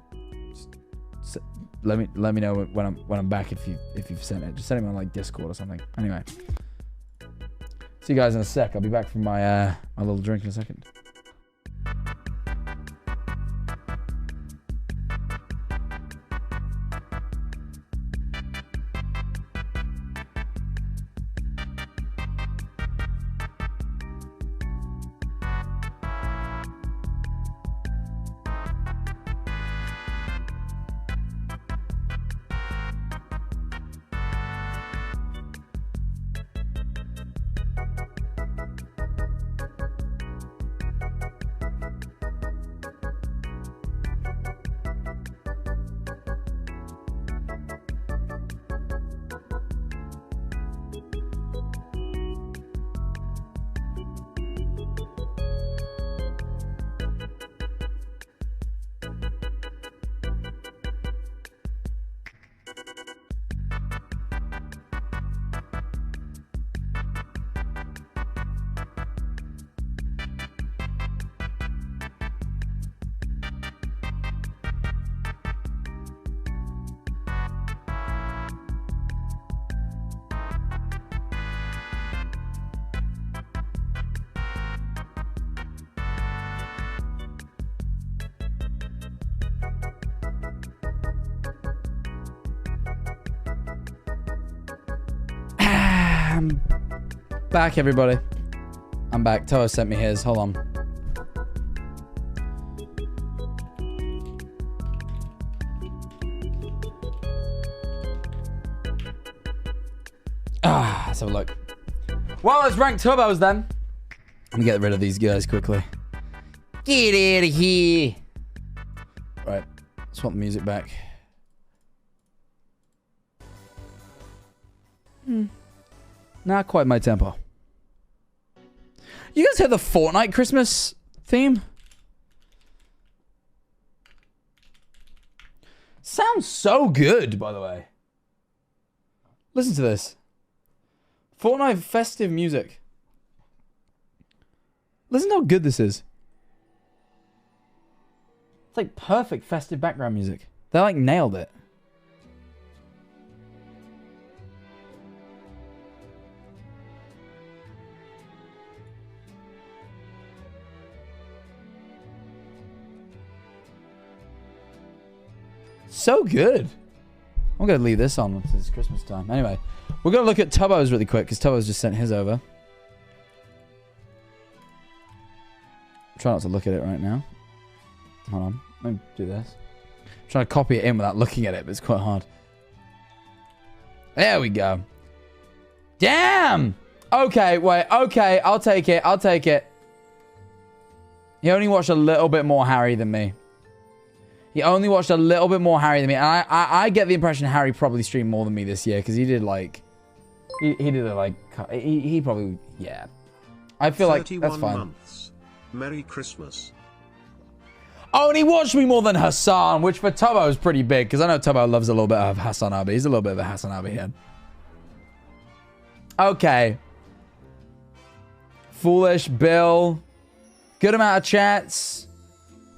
just let me know when I'm back if you've sent it. Just send it on like Discord or something. Anyway, see you guys in a sec. I'll be back from my my little drink in a second. I'm back, everybody. I'm back. Tubbo sent me his. Hold on. Let's have a look. Well, let's rank Tubbos then. Let me get rid of these guys quickly. Get out of here. Right. Let's want the music back. Not quite my tempo. You guys hear the Fortnite Christmas theme? Sounds so good, by the way. Listen to this. Fortnite festive music. Listen to how good this is. It's like perfect festive background music. They like nailed it. So good. I'm going to leave this on until it's Christmas time. Anyway, we're going to look at Tubbo's really quick because Tubbo's just sent his over. Try not to look at it right now. Hold on. Let me do this. I'm trying to copy it in without looking at it, but it's quite hard. There we go. Damn! Okay, wait. Okay, I'll take it. I'll take it. He only watched a little bit more Harry than me. He only watched a little bit more Harry than me. And I get the impression Harry probably streamed more than me this year. Because he did like... He did it like... He probably... Yeah. I feel like that's fine. Months. Merry Christmas. Oh, and he watched me more than Hassan. Which for Tubbo is pretty big. Because I know Tubbo loves a little bit of Hassan Abi. He's a little bit of a Hassan Abi head. Okay. Foolish, Bill. Good amount of chats.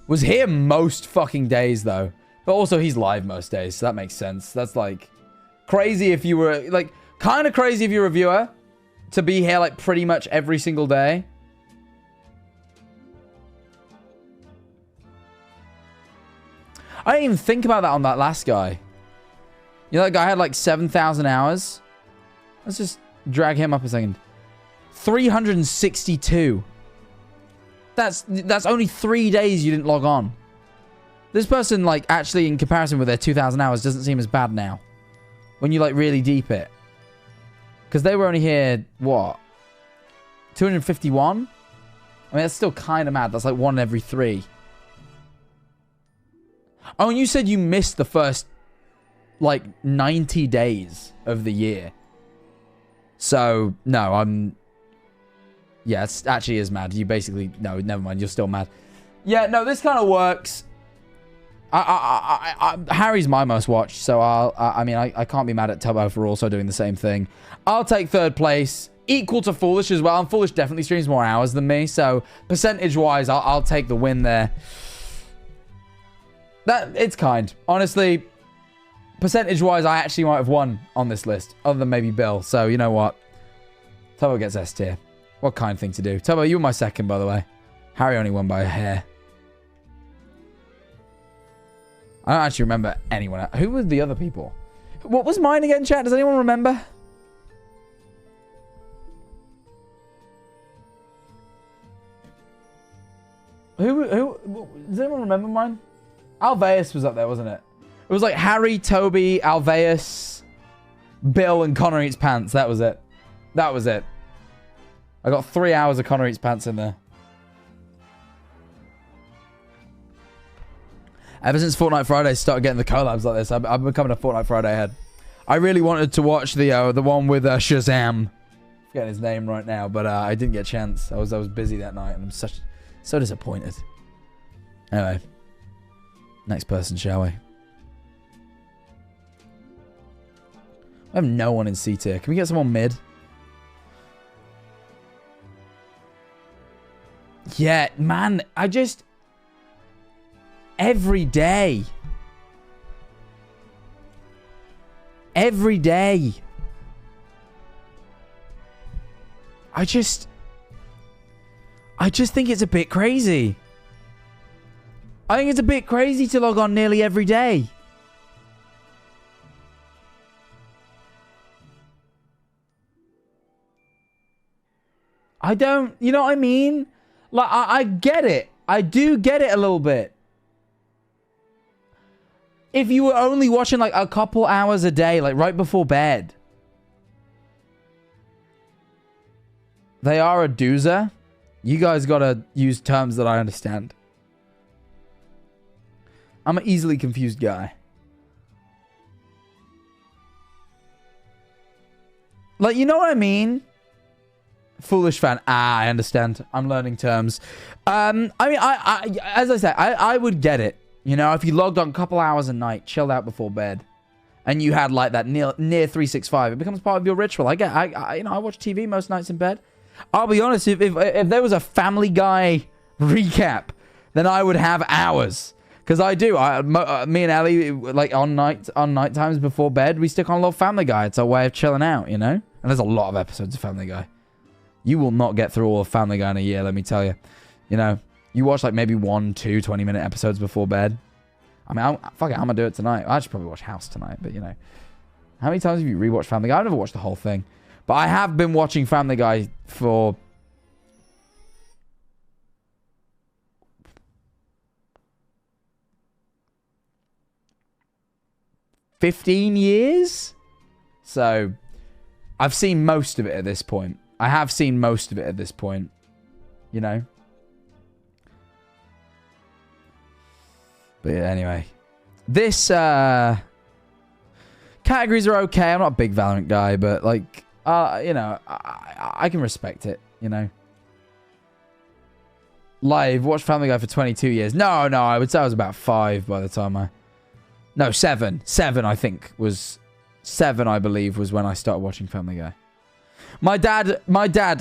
Was here most fucking days, though. But also, he's live most days, so that makes sense. That's, like, crazy if you were... Like, kind of crazy if you're a viewer. To be here, like, pretty much every single day. I didn't even think about that on that last guy. You know, that guy had, like, 7,000 hours. Let's just drag him up a second. 362. That's only 3 days you didn't log on. This person, like, actually, in comparison with their 2,000 hours, doesn't seem as bad now. When you, like, really deep it. Because they were only here, what? 251? I mean, that's still kind of mad. That's like 1 every 3. Oh, and you said you missed the first, like, 90 days of the year. So, no, I'm... Yeah, it actually is mad. You basically... No, never mind. You're still mad. Yeah, no, this kind of works. Harry's my most watched, so I mean, I can't be mad at Tubbo for also doing the same thing. I'll take 3rd place. Equal to Foolish as well. And Foolish definitely streams more hours than me, so percentage-wise, I'll take the win there. It's kind. Honestly, percentage-wise, I actually might have won on this list, other than maybe Bill. So, you know what? Tubbo gets S tier. What kind thing to do? Tubbo, you were my 2nd, by the way. Harry only won by a hair. I don't actually remember anyone else. Who were the other people? What was mine again, chat? Does anyone remember? Who does anyone remember mine? Alveus was up there, wasn't it? It was like Harry, Toby, Alveus, Bill, and Connor Eats Pants. That was it. That was it. I got 3 hours of Connor Eats Pants in there. Ever since Fortnite Friday started getting the collabs like this, I'm becoming a Fortnite Friday head. I really wanted to watch the one with Shazam. I'm forgetting his name right now, but I didn't get a chance. I was busy that night, and I'm so disappointed. Anyway, next person, shall we? I have no one in C tier. Can we get someone mid? Yeah, man, I just... Every day. Every day. I just think it's a bit crazy. I think it's a bit crazy to log on nearly every day. I don't, you know what I mean? Like, I get it. I do get it a little bit. If you were only watching like a couple hours a day, like right before bed. They are a doozer. You guys gotta use terms that I understand. I'm an easily confused guy. Like, you know what I mean? Foolish fan. Ah, I understand. I'm learning terms. I mean, as I said, I would get it. You know, if you logged on a couple hours a night, chilled out before bed, and you had like that near 365, it becomes part of your ritual. You know, I watch TV most nights in bed. I'll be honest, if there was a Family Guy recap, then I would have hours. Because I do. Me and Ellie, like on night times before bed, we stick on a little Family Guy. It's our way of chilling out, you know? And there's a lot of episodes of Family Guy. You will not get through all of Family Guy in a year, let me tell you. You know, you watch like maybe 1, 2 20-minute episodes before bed. I mean, fuck it, I'm going to do it tonight. I should probably watch House tonight, but you know. How many times have you rewatched Family Guy? I've never watched the whole thing. But I have been watching Family Guy for 15 years. So I've seen most of it at this point. I have seen most of it at this point. You know. But yeah, anyway. This categories are okay. I'm not a big Valorant guy, but like you know, I can respect it, you know. Live, watched Family Guy for 22 years. No, I would say I was about 5 by the time No, 7. 7, I think, was... 7, I believe, was when I started watching Family Guy. My dad,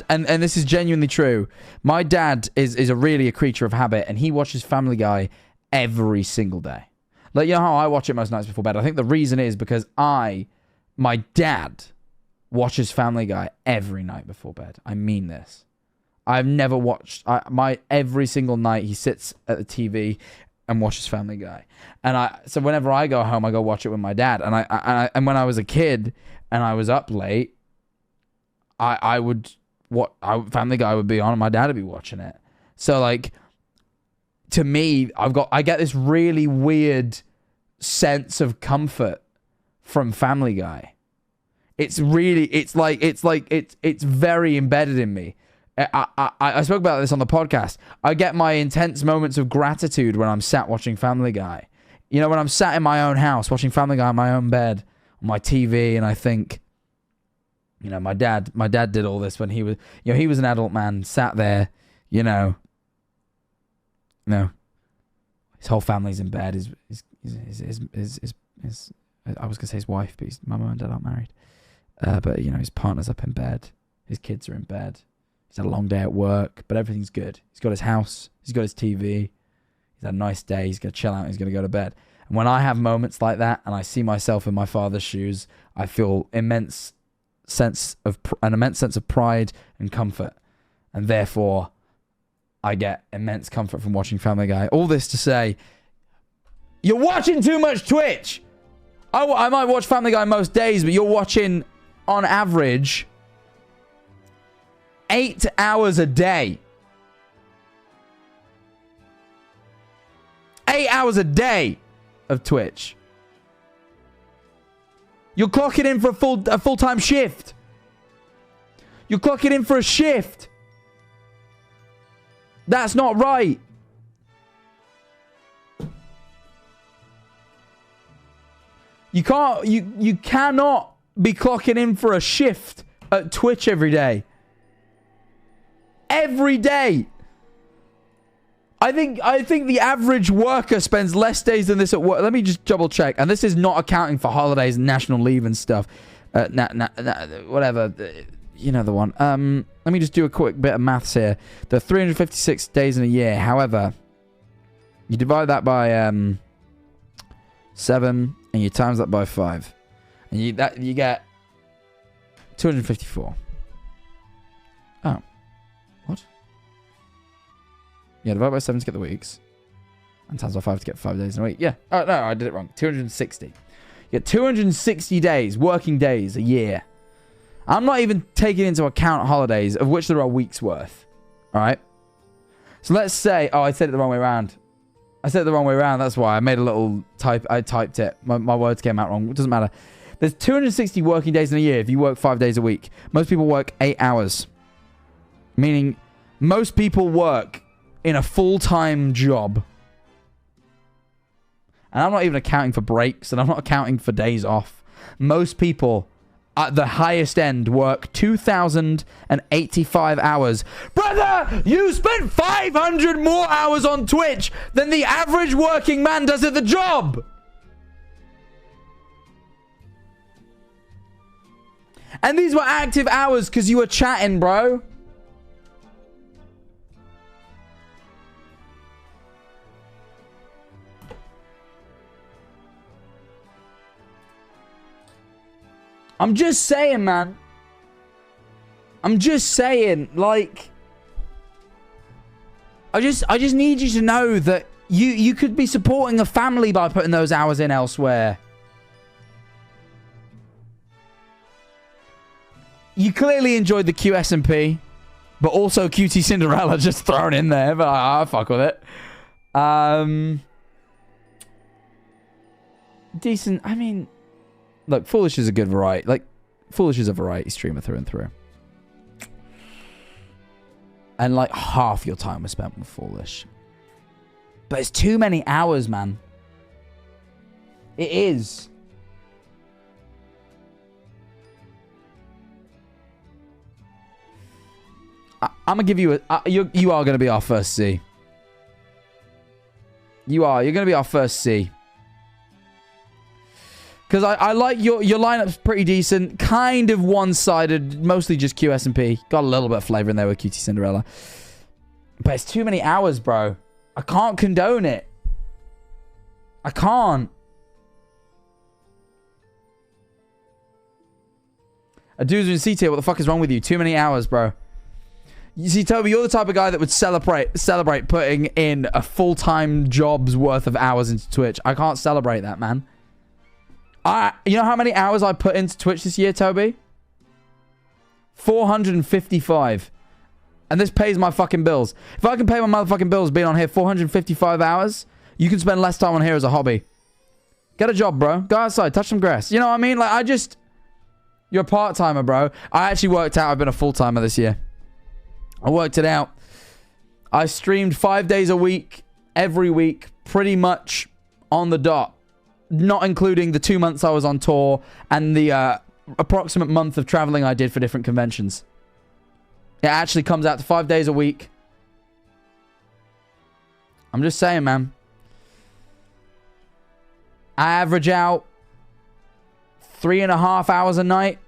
and this is genuinely true, my dad is really a creature of habit, and he watches Family Guy every single day. Like, you know how I watch it most nights before bed? I think the reason is because my dad watches Family Guy every night before bed. I mean this. I've never watched... every single night he sits at the TV and watches Family Guy. And so whenever I go home, I go watch it with my dad. And when I was a kid and I was up late, Family Guy would be on and my dad would be watching it. So like, to me, I get this really weird sense of comfort from Family Guy. It's very embedded in me. I spoke about this on the podcast. I get my intense moments of gratitude when I'm sat watching Family Guy. You know, when I'm sat in my own house watching Family Guy on my own bed, on my TV, and I think, you know, my dad did all this when he was, you know, he was an adult man, sat there, you know, his whole family's in bed. His I was gonna say his wife, but my mum and dad aren't married. But you know, his partner's up in bed, his kids are in bed. He's had a long day at work, but everything's good. He's got his house. He's got his TV. He's had a nice day. He's going to chill out. He's going to go to bed. And when I have moments like that and I see myself in my father's shoes, I feel an immense sense of pride and comfort. And therefore, I get immense comfort from watching Family Guy. All this to say, you're watching too much Twitch. I might watch Family Guy most days, but you're watching, on average, 8 hours a day. 8 hours a day of Twitch. You're clocking in for a full-time shift. You're clocking in for a shift. That's not right. You cannot be clocking in for a shift at Twitch every day. Every day. I think the average worker spends less days than this at work. Let me just double check. And this is not accounting for holidays and national leave and stuff. Whatever. You know the one. Let me just do a quick bit of maths here. There are 356 days in a year. However, you divide that by 7 and you times that by 5. And you get 254. Oh. What? Yeah, divide by 7 to get the weeks. And times by 5 to get 5 days in a week. Yeah. Oh, no, I did it wrong. 260. You get 260 days, working days, a year. I'm not even taking into account holidays, of which there are weeks worth. All right? So let's say... Oh, I said it the wrong way around. I said it the wrong way around. That's why I made a little type. I typed it. My words came out wrong. It doesn't matter. There's 260 working days in a year if you work 5 days a week. Most people work 8 hours. Meaning most people work in a full-time job. And I'm not even accounting for breaks, and I'm not accounting for days off. Most people at the highest end work 2,085 hours. Brother, you spent 500 more hours on Twitch than the average working man does at the job. And these were active hours because you were chatting, bro. I'm just saying, man. I'm just saying, like... I just need you to know that you could be supporting a family by putting those hours in elsewhere. You clearly enjoyed the QS&P, but also QT Cinderella just thrown in there, but I fuck with it. Decent, I mean... Look, Foolish is a good variety. Like, Foolish is a variety streamer through and through. And, like, half your time was spent with Foolish. But it's too many hours, man. It is. I'm going to give you a... you are going to be our first C. You are. You're going to be our first C. Because I like your lineup's pretty decent. Kind of one-sided. Mostly just QS&P. Got a little bit of flavor in there with QT Cinderella. But it's too many hours, bro. I can't condone it. I can't. A dude's in C tier. What the fuck is wrong with you? Too many hours, bro. You see, Toby, you're the type of guy that would celebrate putting in a full-time job's worth of hours into Twitch. I can't celebrate that, man. You know how many hours I put into Twitch this year, Toby? 455. And this pays my fucking bills. If I can pay my motherfucking bills being on here 455 hours, you can spend less time on here as a hobby. Get a job, bro. Go outside. Touch some grass. You know what I mean? Like, you're a part-timer, bro. I actually worked out I've been a full-timer this year. I worked it out. I streamed 5 days a week, every week, pretty much on the dot. Not including the 2 months I was on tour and the approximate month of traveling I did for different conventions. It actually comes out to 5 days a week. I'm just saying, man. I average out 3.5 hours a night,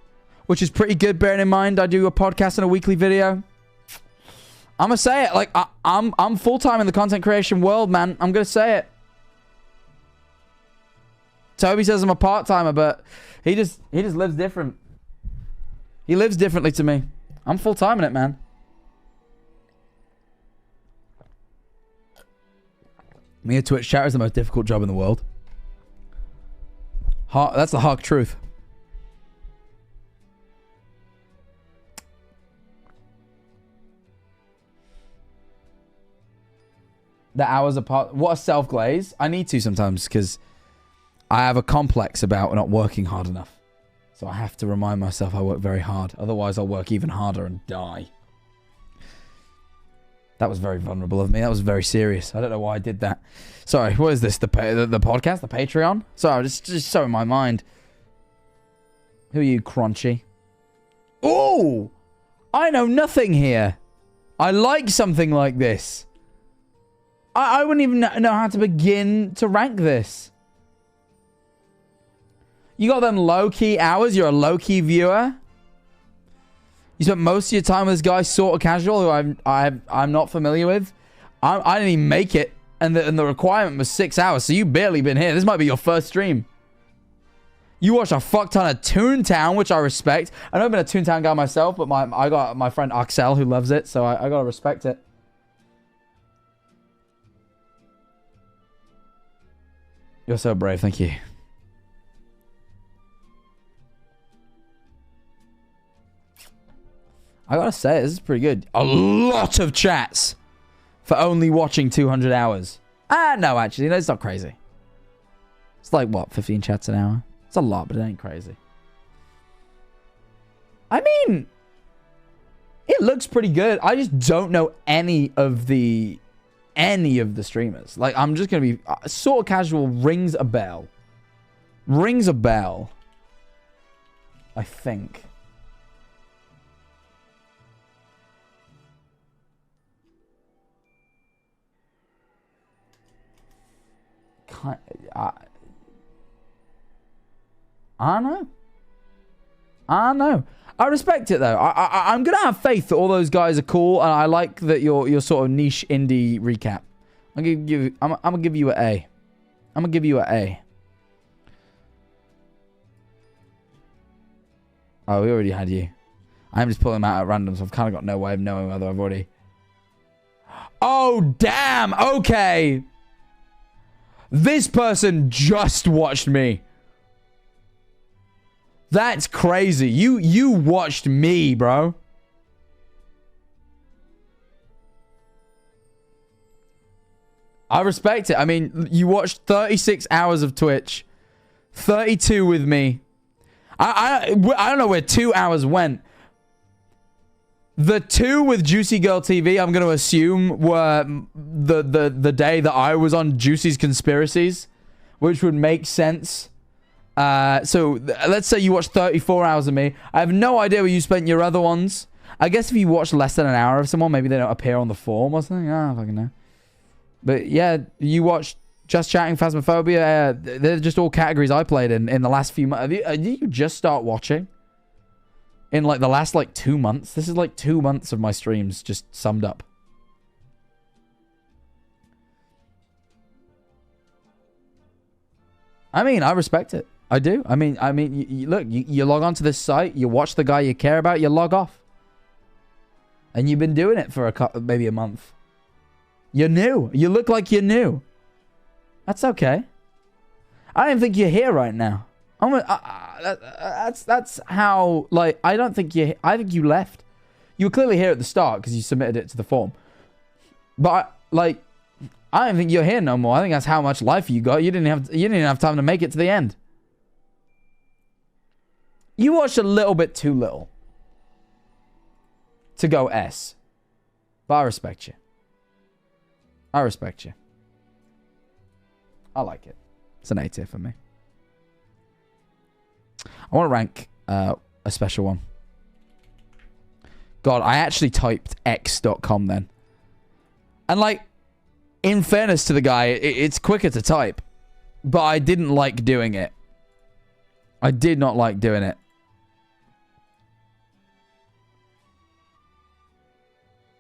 which is pretty good, bearing in mind I do a podcast and a weekly video. I'm gonna say it. Like, I'm full-time in the content creation world, man. I'm gonna say it. Toby says I'm a part-timer, but he just lives different. He lives differently to me. I'm full-time in it, man. Me a Twitch chatter is the most difficult job in the world. That's the hard truth. The hours apart. What a self-glaze. I need to sometimes because I have a complex about not working hard enough. So I have to remind myself I work very hard. Otherwise, I'll work even harder and die. That was very vulnerable of me. That was very serious. I don't know why I did that. Sorry, what is this? The podcast? The Patreon? Sorry, just so in my mind. Who are you, Crunchy? Oh! I know nothing here. I like something like this. I wouldn't even know how to begin to rank this. You got them low-key hours? You're a low-key viewer? You spent most of your time with this guy, sort of casual, who I'm not familiar with. I didn't even make it, and the requirement was 6 hours, so you've barely been here. This might be your first stream. You watch a fuck ton of Toontown, which I respect. I've never been a Toontown guy myself, but I got my friend Axel who loves it, so I gotta respect it. You're so brave, thank you. I gotta say, this is pretty good. A lot of chats for only watching 200 hours. No, actually, no, it's not crazy. It's like, what, 15 chats an hour? It's a lot, but it ain't crazy. I mean, it looks pretty good. I just don't know any of the streamers. Like, I'm just gonna be sort of casual. Rings a bell. Rings a bell. I think. I don't know. I don't know. I respect it though. I'm gonna have faith that all those guys are cool, and I like that your sort of niche indie recap. I'm gonna give you an A. I'm gonna give you an A. Oh, we already had you. I'm just pulling them out at random, so I've kind of got no way of knowing whether I've already. Oh damn! Okay. This person just watched me. That's crazy. You watched me, bro. I respect it. I mean, you watched 36 hours of Twitch. 32 with me. I don't know where 2 hours went. The 2 with Juicy Girl TV, I'm going to assume, were the day that I was on Juicy's Conspiracies, which would make sense. So let's say you watched 34 hours of me. I have no idea where you spent your other ones. I guess if you watch less than an hour of someone, maybe they don't appear on the form or something. I don't fucking know. But yeah, you watched Just Chatting, Phasmophobia. They're just all categories I played in the last few months. Did you just start watching? In like the last like 2 months? This is like 2 months of my streams just summed up. I mean, I respect it. I do. I mean, look, you log onto this site, you watch the guy you care about, you log off. And you've been doing it for maybe a month. You're new. You look like you're new. That's okay. I don't even think you're here right now. That's how, like, I don't think I think you left. You were clearly here at the start because you submitted it to the form. But, like, I don't think you're here no more. I think that's how much life you got. You didn't even have time to make it to the end. You watched a little bit too little to go S. But I respect you. I respect you. I like it. It's an A tier for me. I want to rank a special one. God, I actually typed x.com then. And like, in fairness to the guy, it's quicker to type. But I didn't like doing it. I did not like doing it.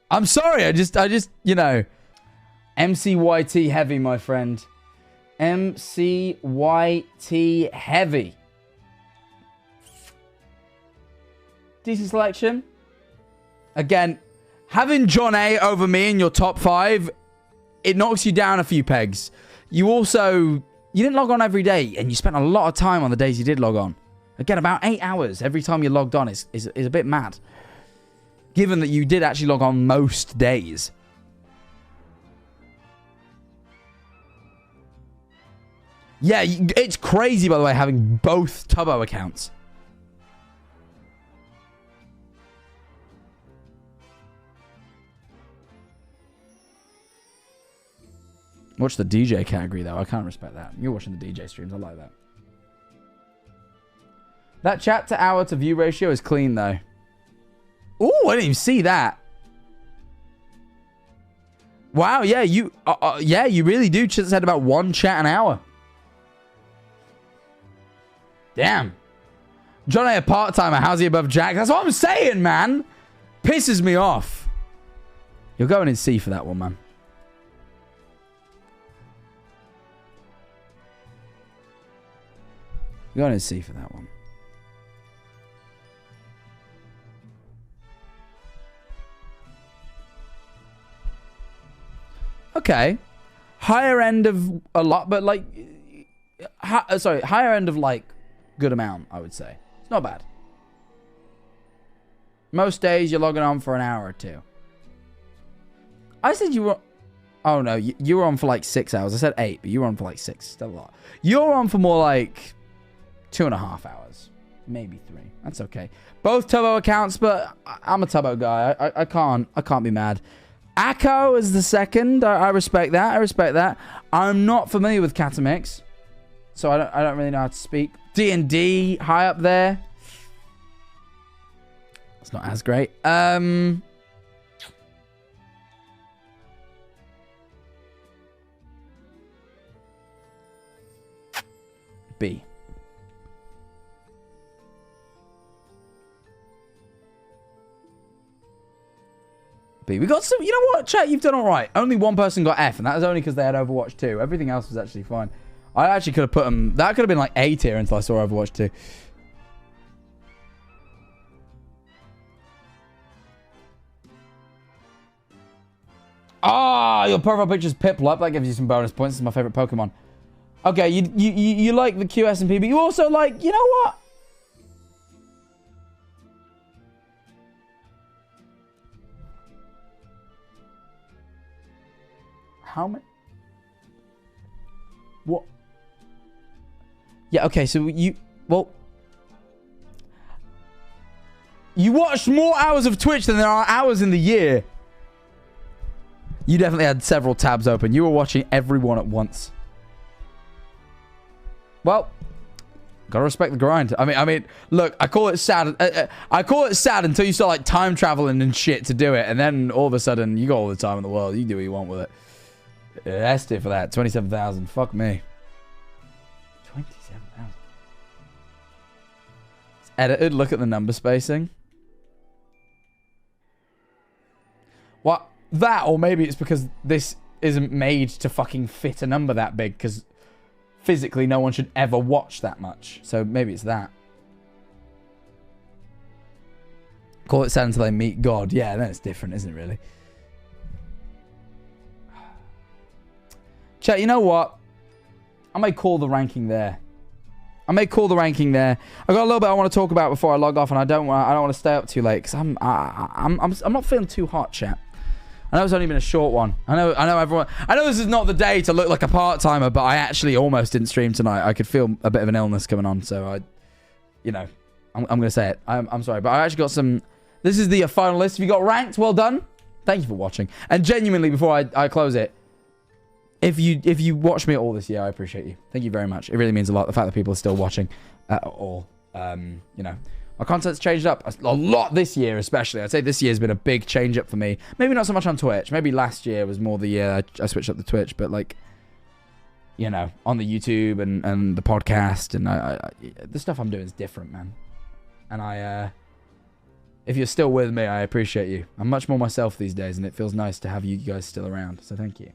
I'm sorry, I just, you know. MCYT heavy, my friend. MCYT heavy. Decent selection. Again, having John A over me in your top 5, it knocks you down a few pegs. You didn't log on every day, and you spent a lot of time on the days you did log on. Again, about 8 hours every time you logged on is a bit mad. Given that you did actually log on most days. Yeah, it's crazy, by the way, having both Tubbo accounts. Watch the DJ category, though. I can't respect that. You're watching the DJ streams. I like that. That chat to hour to view ratio is clean, though. Ooh, I didn't even see that. Wow, yeah, you really do just said about 1 chat an hour. Damn. John A, part-timer. How's he above Jack? That's what I'm saying, man. Pisses me off. You're going in C for that one, man. You're going in C for that one. Okay. Higher end of a lot, but like... higher end of like... good amount, I would say. It's not bad. Most days you're logging on for an hour or 2. I said you were... Oh, no. You were on for like 6 hours. I said 8, but you were on for like 6. Still a lot. You're on for more like 2.5 hours. Maybe 3. That's okay. Both Tubbo accounts, but I'm a Tubbo guy. I can't be mad. Akko is the second. I respect that. I respect that. I'm not familiar with Catamix, so I don't really know how to speak. D&D high up there. It's not as great. B. B. We got some... You know what, chat? You've done all right. Only one person got F, and that was only because they had Overwatch 2. Everything else was actually fine. I actually could have put them... That could have been like A tier until I saw Overwatch 2. Ah, your profile picture's Piplup. That gives you some bonus points. This is my favorite Pokemon. Okay, you like the QS and P, but you also like... You know what? How many? What? Yeah, okay, so you... Well... You watched more hours of Twitch than there are hours in the year. You definitely had several tabs open. You were watching everyone at once. Well... Gotta respect the grind. I mean, look, I call it sad. I call it sad until you start, like, time traveling and shit to do it. And then, all of a sudden, you got all the time in the world. You do what you want with it. That's it for that. 27,000. Fuck me. 27,000. It's edited. Look at the number spacing. What? That, or maybe it's because this isn't made to fucking fit a number that big, because physically no one should ever watch that much. So maybe it's that. Call it sad until they meet God. Yeah, then it's different, isn't it, really? Chat, you know what? I may call the ranking there. I may call the ranking there. I got a little bit I want to talk about before I log off, and I don't want to stay up too late because I'm not feeling too hot, chat. I know it's only been a short one. I know everyone. I know this is not the day to look like a part-timer, but I actually almost didn't stream tonight. I could feel a bit of an illness coming on, so I'm gonna say it. I'm sorry, but I actually got some. This is the final list. If you got ranked, well done. Thank you for watching. And genuinely, before I close it. If you watched me at all this year, I appreciate you. Thank you very much. It really means a lot, the fact that people are still watching at all. My content's changed up a lot this year, especially. I'd say this year's been a big change up for me. Maybe not so much on Twitch. Maybe last year was more the year I switched up the Twitch. But, like, on the YouTube and the podcast and the stuff I'm doing is different, man. And if you're still with me, I appreciate you. I'm much more myself these days, and it feels nice to have you guys still around. So thank you.